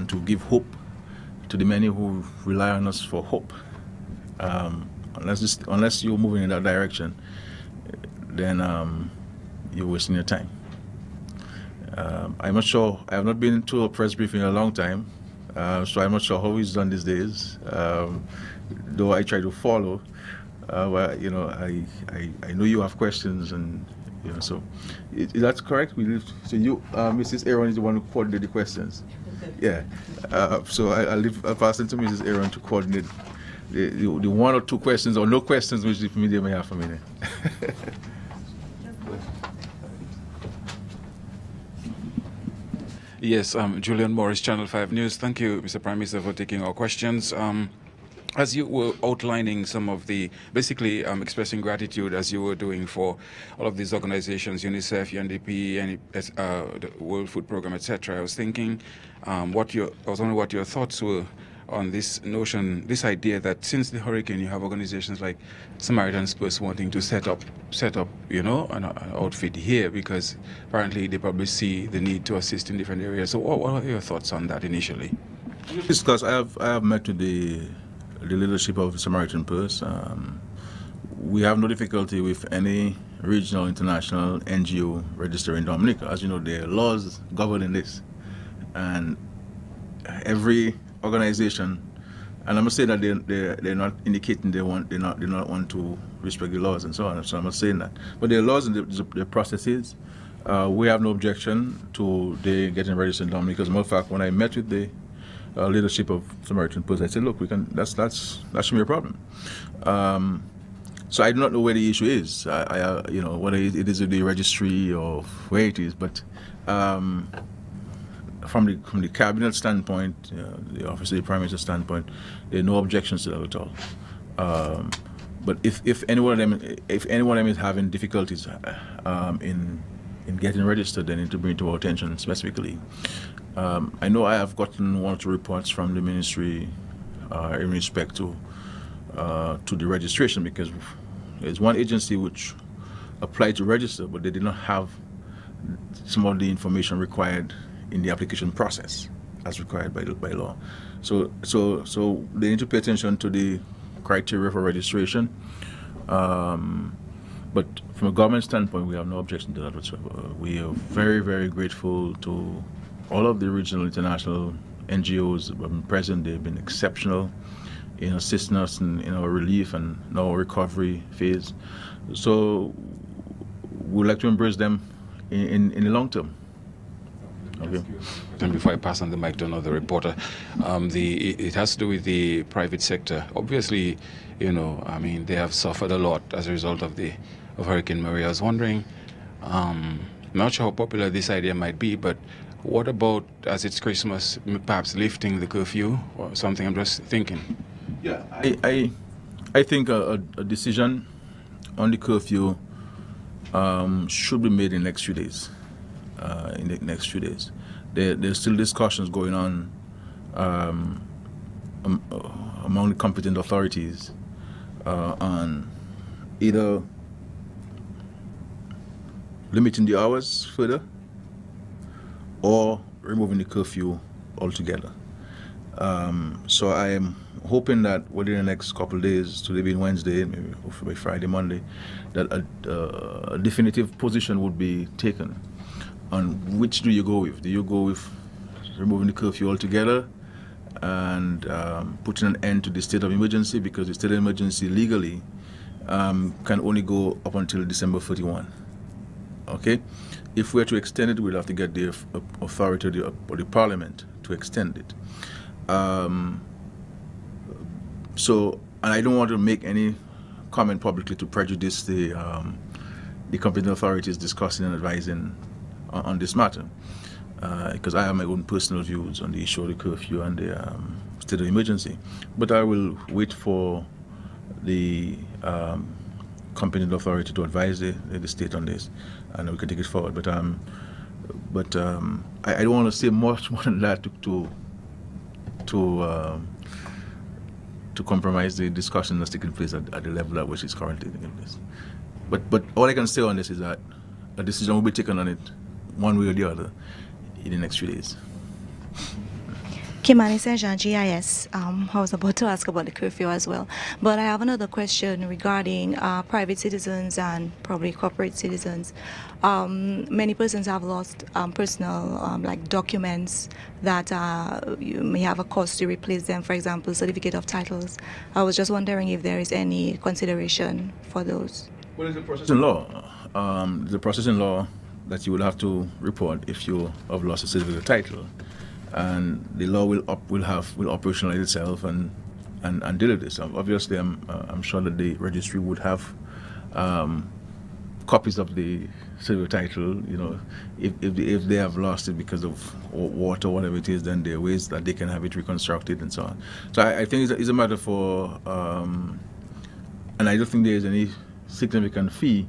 to give hope to the many who rely on us for hope. Unless you're moving in that direction, then you're wasting your time. I'm not sure. I have not been to a press briefing in a long time, so I'm not sure how he's done these days. Though I try to follow, well, you know, I know you have questions, and you know, so that's correct. So you, Mrs. Aaron, is the one who coordinated the questions. Yeah. So I'll pass it to Mrs. Aaron to coordinate the one or two questions or no questions which the media may have for me. Yes, Julian Morris, Channel 5 News. Thank you, Mr. Prime Minister, for taking our questions. As you were outlining some of the, basically expressing gratitude as you were doing for all of these organizations, UNICEF, UNDP, and the World Food Program, etc., I was thinking what your thoughts were on this notion, this idea that since the hurricane, you have organizations like Samaritan's Purse wanting to set up, you know, an outfit here because apparently they probably see the need to assist in different areas. So what are your thoughts on that initially? Discuss. I have met with the leadership of Samaritan Purse. We have no difficulty with any regional, international NGO registered in Dominica. As you know, there are laws governing this, and every organization, and I must say that they're not indicating they do not want to respect the laws and so on. So I'm not saying that, but there are laws and the processes. We have no objection to they getting registered in Dominica. As a matter of fact, when I met with the leadership of Samaritan Purse, I said, look, we can. That shouldn't be a problem. So I do not know where the issue is. You know, whether it is with the registry or where it is, but. From the cabinet standpoint, the office of the Prime Minister's standpoint, there are no objections to that at all. But if any one of them is having difficulties in getting registered, they need to bring it to our attention specifically. I know I have gotten one or two reports from the ministry in respect to the registration, because there's one agency which applied to register, but they did not have some of the information required in the application process as required by law. So they need to pay attention to the criteria for registration. But from a government standpoint, we have no objection to that whatsoever. We are very, very grateful to all of the regional, international NGOs that have been present. They've been exceptional in assisting us in our relief and our recovery phase. So we'd like to embrace them in the long term. Okay. And before I pass on the mic to another reporter, it has to do with the private sector. Obviously, you know, I mean, they have suffered a lot as a result of Hurricane Maria. I was wondering, I'm not sure how popular this idea might be, but what about, as it's Christmas, perhaps lifting the curfew or something? I'm just thinking. Yeah, I think a decision on the curfew should be made in the next few days. There's still discussions going on among the competent authorities on either limiting the hours further or removing the curfew altogether. So I am hoping that within the next couple of days, today being Wednesday, maybe hopefully by Friday, Monday, that a definitive position would be taken on which do you go with. Do you go with removing the curfew altogether and putting an end to the state of emergency, because the state of emergency legally can only go up until December 31. Okay? If we're to extend it, we'll have to get the authority or the parliament to extend it. So, and I don't want to make any comment publicly to prejudice the competent authorities discussing and advising on this matter, because I have my own personal views on the issue of the curfew and the state of emergency. But I will wait for the competent authority to advise the state on this, and we can take it forward. But I don't want to say much more than that to compromise the discussion that's taking place at the level at which it's currently taking place. But all I can say on this is that a decision will be taken on it one way or the other in the next few days. Kimani Saint-Jean, GIS. I was about to ask about the curfew as well. But I have another question regarding private citizens and probably corporate citizens. Many persons have lost personal like documents that you may have a cost to replace them, for example, certificate of titles. I was just wondering if there is any consideration for those. Well, there's a process in law. There's a process in law that you will have to report if you have lost a certificate of title. And the law will operationalize itself and deal with this. Obviously, I'm sure that the registry would have copies of the certificate title. You know, if they have lost it because of water or whatever it is, then there are ways that they can have it reconstructed and so on. So I think it's a matter for, and I don't think there is any significant fee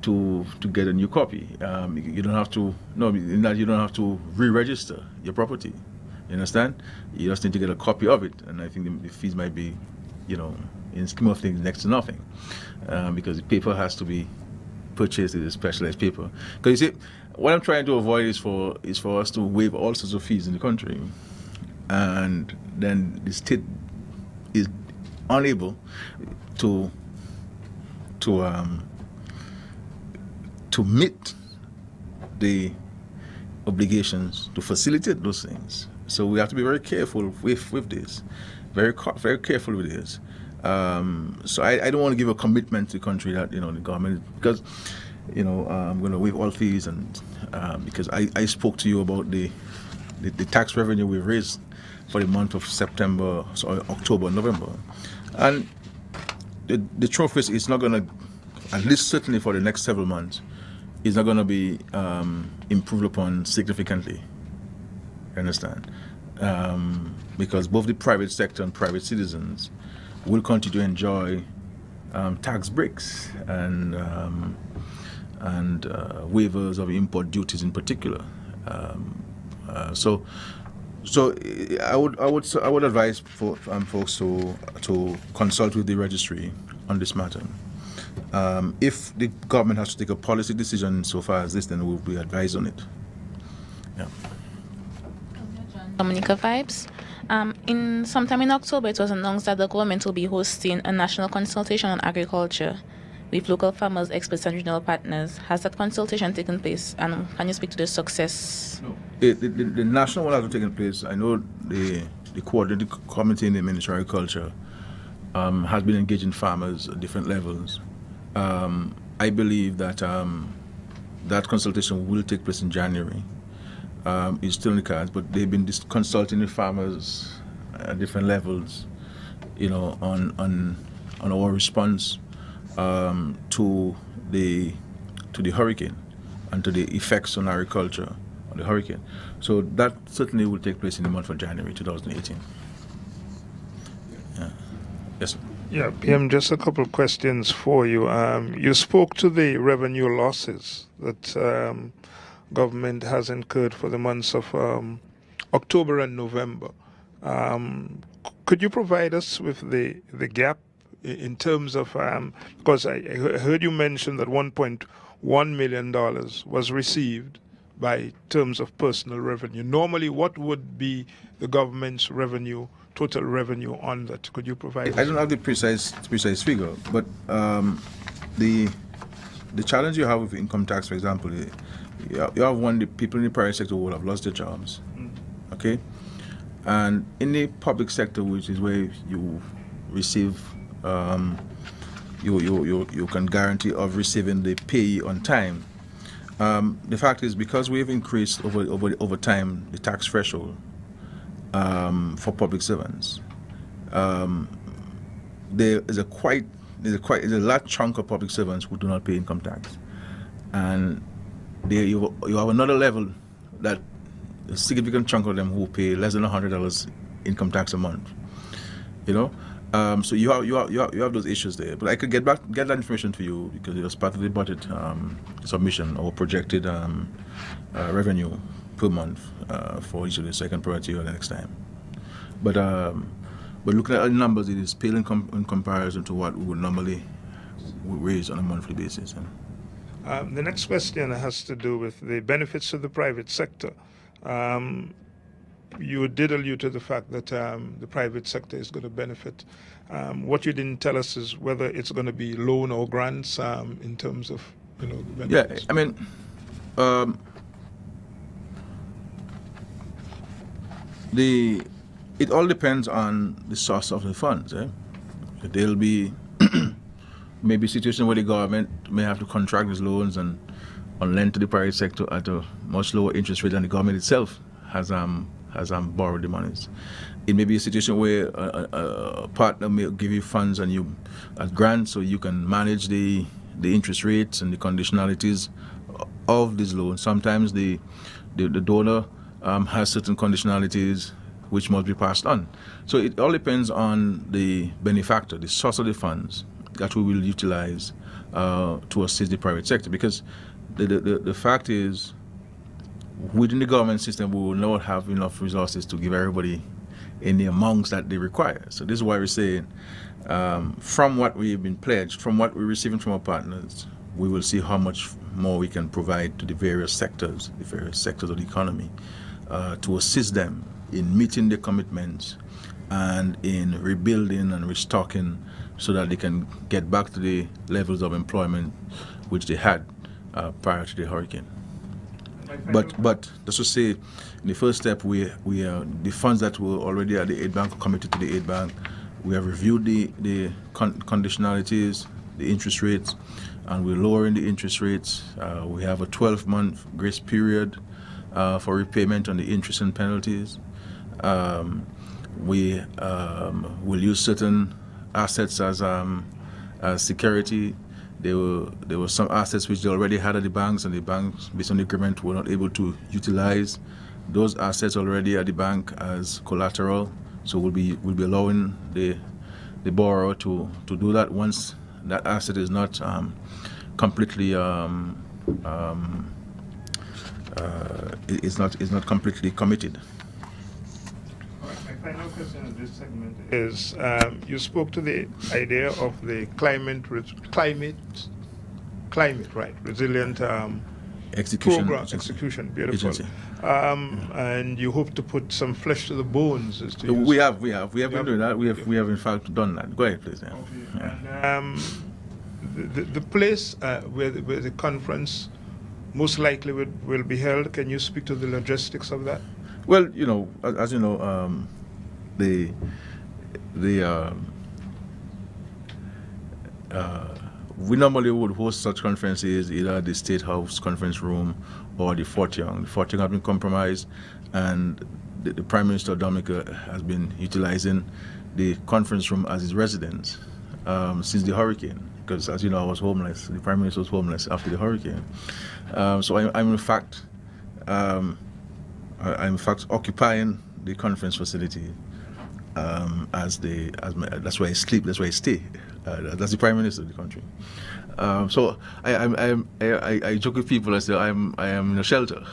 to get a new copy. You don't have to you don't have to re-register your property. You understand? You just need to get a copy of it, and I think the fees might be, you know, in the scheme of things, next to nothing, because the paper has to be purchased as a specialized paper. Because you see, what I'm trying to avoid is for us to waive all sorts of fees in the country, and then the state is unable to meet the obligations to facilitate those things. So we have to be very careful with this, very careful with this. So I don't want to give a commitment to the country that, you know, the government, because, you know, I'm going to waive all fees, and because I spoke to you about the tax revenue we raised for the month of September, so October, November, and the truth is, it's not going to, at least certainly for the next several months, is not going to be improved upon significantly. You understand? Because both the private sector and private citizens will continue to enjoy tax breaks and waivers of import duties in particular. So I would advise folks to consult with the registry on this matter. If the government has to take a policy decision so far as this, then we'll be advised on it. Yeah. Dominica vibes. Sometime in October, it was announced that the government will be hosting a national consultation on agriculture with local farmers, experts, and regional partners. Has that consultation taken place? And can you speak to the success? No. The national one hasn't taken place. I know the coordinating committee in the Ministry of Agriculture has been engaging farmers at different levels. I believe that that consultation will take place in January. It's still in the cards, but they've been consulting the farmers at different levels, you know, on our response to the hurricane and to the effects on agriculture of the hurricane. So that certainly will take place in the month of January 2018. Yeah. Yes, sir. Yeah, PM, just a couple of questions for you. You spoke to the revenue losses that government has incurred for the months of October and November. Could you provide us with the gap in terms of, because I heard you mention that $1.1 million was received by terms of personal revenue. Normally, what would be the government's revenue, total revenue on that? Could you provide? I don't have the precise figure, but the challenge you have with income tax, for example, you have the people in the private sector who will have lost their jobs, okay, and in the public sector, which is where you receive, you can guarantee of receiving the pay on time. The fact is, because we have increased over time the tax threshold for public servants, there is a large chunk of public servants who do not pay income tax, and you have another level that a significant chunk of them who pay less than $100 income tax a month. You know, so you have those issues there. But I could get that information for you because it was part of the budget submission or projected revenue per month for each of the second priority or the next time. But looking at the numbers, it is pale in comparison to what we would normally raise on a monthly basis. The next question has to do with the benefits to the private sector. you did allude to the fact that the private sector is going to benefit. What you didn't tell us is whether it's going to be loan or grants in terms of, the benefits. Yeah, I mean, it all depends on the source of the funds. There'll be maybe a situation where the government may have to contract these loans and lend to the private sector at a much lower interest rate than the government itself has borrowed the monies. It may be a situation where a partner may give you funds and you as grants, so you can manage the interest rates and the conditionalities of these loans. Sometimes the donor has certain conditionalities which must be passed on. So it all depends on the benefactor, the source of the funds that we will utilize to assist the private sector. Because the fact is, within the government system, we will not have enough resources to give everybody any amounts that they require. So this is why we're saying, from what we've been pledged, from what we're receiving from our partners, we will see how much more we can provide to the various sectors of the economy, to assist them in meeting their commitments and in rebuilding and restocking so that they can get back to the levels of employment which they had prior to the hurricane. But just to say, in the first step, we the funds that were already at the aid bank are committed to the aid bank. We have reviewed the conditionalities, the interest rates, and we're lowering the interest rates. We have a 12-month grace period for repayment on the interest and penalties. We will use certain assets as security. There were some assets which they already had at the banks, and the banks, based on the agreement, were not able to utilize those assets already at the bank as collateral. So we'll be allowing the borrower to do that once that asset is not completely is not completely committed. My final question in this segment is: you spoke to the idea of the climate resilient execution. Beautiful. And you hope to put some flesh to the bones. We have been doing that. We have in fact done that. Go ahead, please. Yeah. Okay. And, the place where the conference most likely will be held, can you speak to the logistics of that? Well, as you know, we normally would host such conferences either at the State House conference room or the Fort Young. The Fort Young has been compromised, and the Prime Minister of Dominica has been utilizing the conference room as his residence since the hurricane. Because, as you know, I was homeless. The Prime Minister was homeless after the hurricane. So I'm in fact occupying the conference facility that's where I sleep, that's where I stay. That's the Prime Minister of the country. So I joke with people. I say I am in a shelter.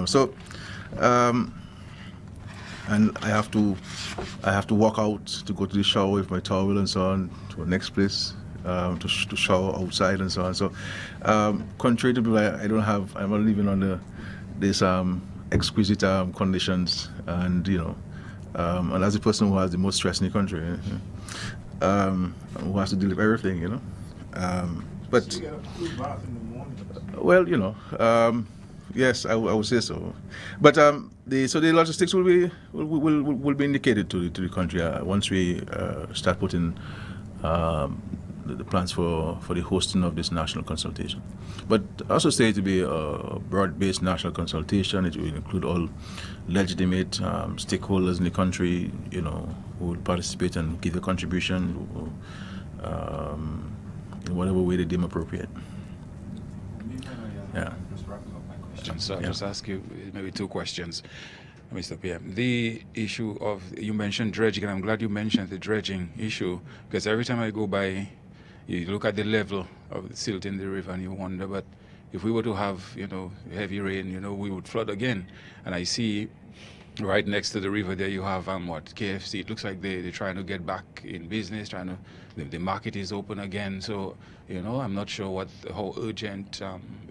So and I have to walk out to go to the shower with my towel and so on to the next place to shower outside and so on. So contrary to people, I'm not living under this exquisite conditions, and and as a person who has the most stress in the country, who has to deal with everything, but So you get a cool bath in the morning. well, yes, I would say so. But the logistics will be indicated to the country once we start putting the plans for the hosting of this national consultation. But I also say it to be a broad-based national consultation. It will include all legitimate stakeholders in the country, who will participate and give a contribution in whatever way they deem appropriate. Yeah. So I'll just ask you maybe two questions, Mr. PM. The issue of, you mentioned dredging, and I'm glad you mentioned the dredging issue, because every time I go by, you look at the level of the silt in the river and you wonder, but if we were to have, heavy rain, we would flood again. And I see right next to the river there you have, KFC. It looks like they're trying to get back in business, the market is open again. So, I'm not sure how urgent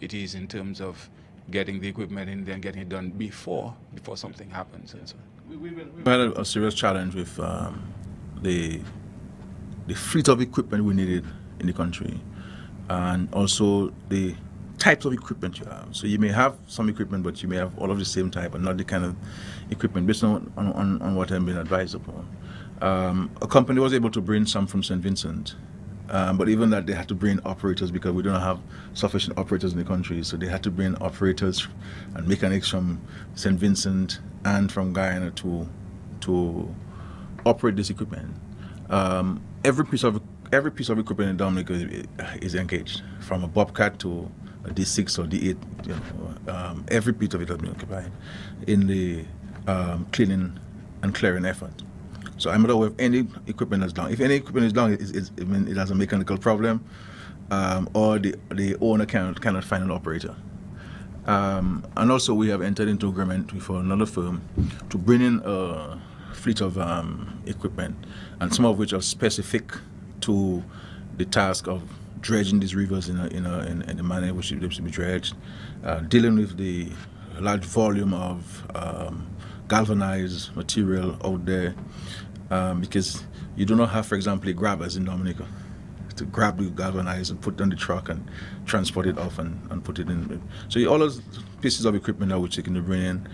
it is in terms of getting the equipment in there and getting it done before something happens. And so we've had a serious challenge with the fleet of equipment we needed in the country, and also the types of equipment you have. So you may have some equipment, but you may have all of the same type and not the kind of equipment based on what I've been advised upon. A company was able to bring some from St. Vincent, but even that they had to bring operators because we don't have sufficient operators in the country. So they had to bring operators and mechanics from St. Vincent and from Guyana to operate this equipment. Every piece of equipment in Dominica is engaged, from a bobcat to a D6 or D8. You know, every piece of it has been occupied in the cleaning and clearing effort. So I'm not aware of any equipment that's down. If any equipment is down, it has a mechanical problem, or the owner cannot find an operator. And also we have entered into agreement with another firm to bring in a fleet of equipment, and some of which are specific to the task of dredging these rivers in a manner in which they should be dredged, dealing with the large volume of galvanized material out there, because you do not have, for example, grabbers in Dominica to grab the galvanized and put it on the truck and transport it off and put it in. So all those pieces of equipment that we're taking to bring in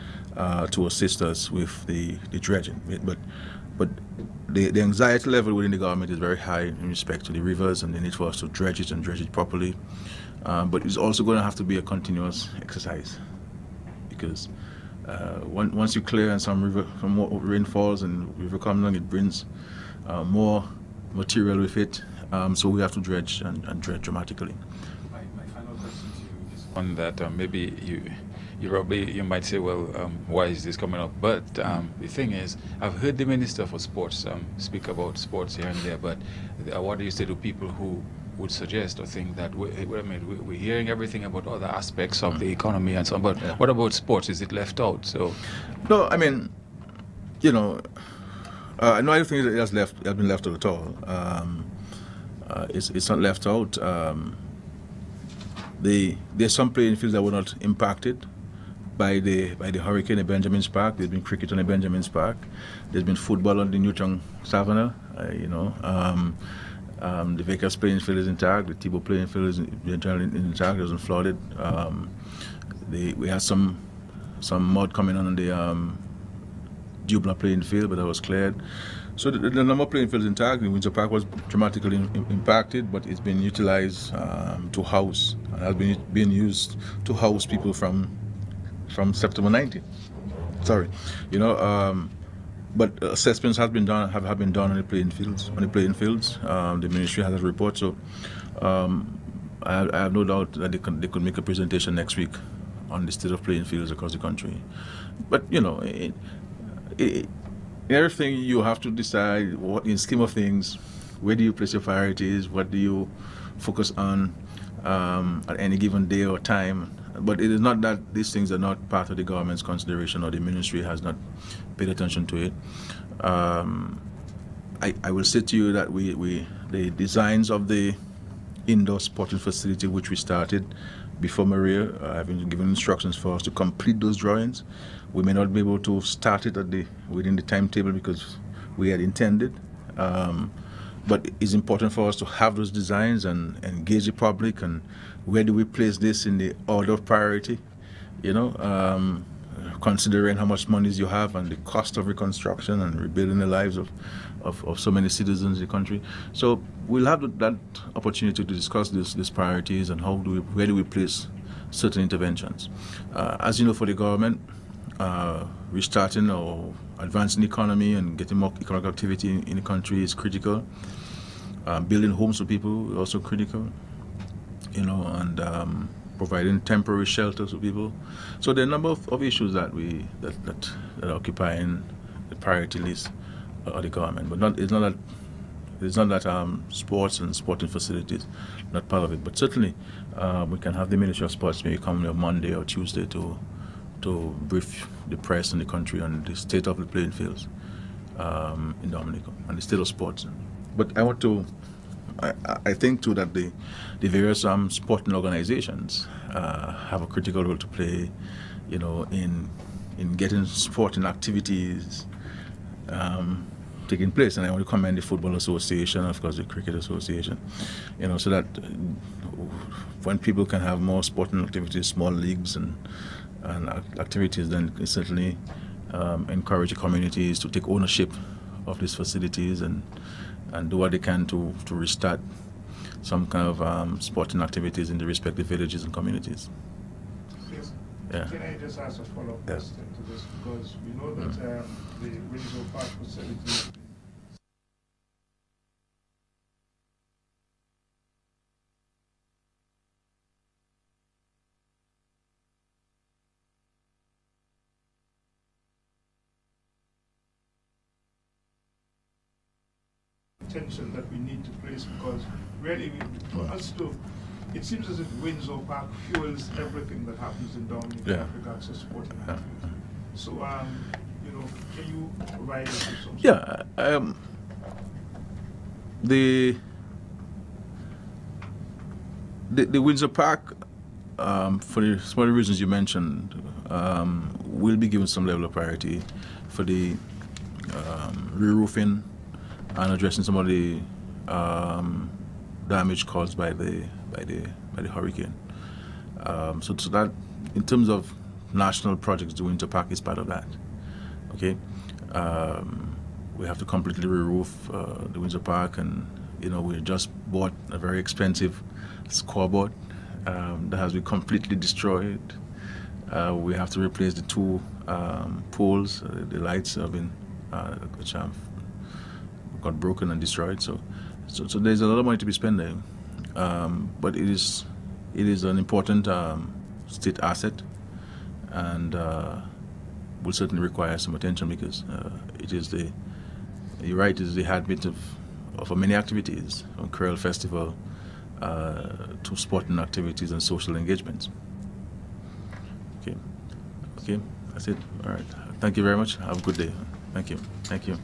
to assist us with the dredging. But the anxiety level within the government is very high in respect to the rivers and the need for us to dredge it properly. But it's also going to have to be a continuous exercise, because once you clear and some rain falls and river comes along, it brings more material with it. So we have to dredge and dredge dramatically. My final question to you is one that maybe you might say, well, why is this coming up? But the thing is, I've heard the Minister for Sports speak about sports here and there, but what do you say to people who would suggest or think that we're hearing everything about other aspects of the economy and so on, but what about sports? Is it left out? So, no, I mean, you know, I don't think it has been left out at all. It's not left out. There's some playing fields that were not impacted by the hurricane at Benjamin's Park. There's been cricket on the Benjamin's Park. There's been football on the Newtown Savannah. The Vegas playing field is intact. The Tebow playing field is generally intact. It wasn't flooded. We had some mud coming on the Dubla playing field, but that was cleared. So the number of playing fields intact. The Windsor Park was dramatically impacted, but it's been utilized to house, and has been being used to house people from September 19th. Sorry, but assessments have been done on the playing fields. The ministry has a report, so I have no doubt that they could make a presentation next week on the state of playing fields across the country. But in everything you have to decide what, in the scheme of things, where do you place your priorities? What do you focus on at any given day or time? But it is not that these things are not part of the government's consideration or the ministry has not paid attention to it. I will say to you that the designs of the indoor sporting facility which we started before Maria, have been given instructions for us to complete those drawings. We may not be able to start it within the timetable because we had intended. But it's important for us to have those designs and engage the public, and where do we place this in the order of priority, considering how much money you have and the cost of reconstruction and rebuilding the lives of so many citizens in the country. So we'll have that opportunity to discuss these priorities and where do we place certain interventions. As you know, for the government, restarting or advancing the economy and getting more economic activity in the country is critical. Building homes for people is also critical, and providing temporary shelters for people. So there are a number of issues that are occupying the priority list of the government. But it's not that sports and sporting facilities not part of it. But certainly we can have the Ministry of Sports maybe come on Monday or Tuesday to brief the press in the country on the state of the playing fields in Dominica and the state of sports. But I think too that the various sporting organizations have a critical role to play, you know, in getting sporting activities taking place. And I want to commend the Football Association, of course, the Cricket Association, you know, so that when people can have more sporting activities, small leagues and activities, then it certainly encourage the communities to take ownership of these facilities and do what they can to restart some kind of sporting activities in the respective villages and communities. Yes. Yeah. Can I just ask a follow-up question to this? Because we know that the Windsor Park facility attention that we need to place, because really for us to, it seems as if Windsor Park fuels everything that happens in Dominica with regards to sporting activity. So, you know, can you provide us with some? Yeah, the Windsor Park, for the some of the reasons you mentioned, will be given some level of priority for the re-roofing and addressing some of the damage caused by the hurricane. So that, in terms of national projects, the Windsor Park is part of that. Okay, we have to completely re-roof the Windsor Park, and you know, we just bought a very expensive scoreboard that has been completely destroyed. We have to replace the two poles. The lights have been which have got broken and destroyed. So there's a lot of money to be spent there, but it is an important state asset, and will certainly require some attention, because it is you're right, it is the heartbeat of many activities, from Curl Festival to sporting activities and social engagements. Okay, that's it. All right. Thank you very much. Have a good day. Thank you.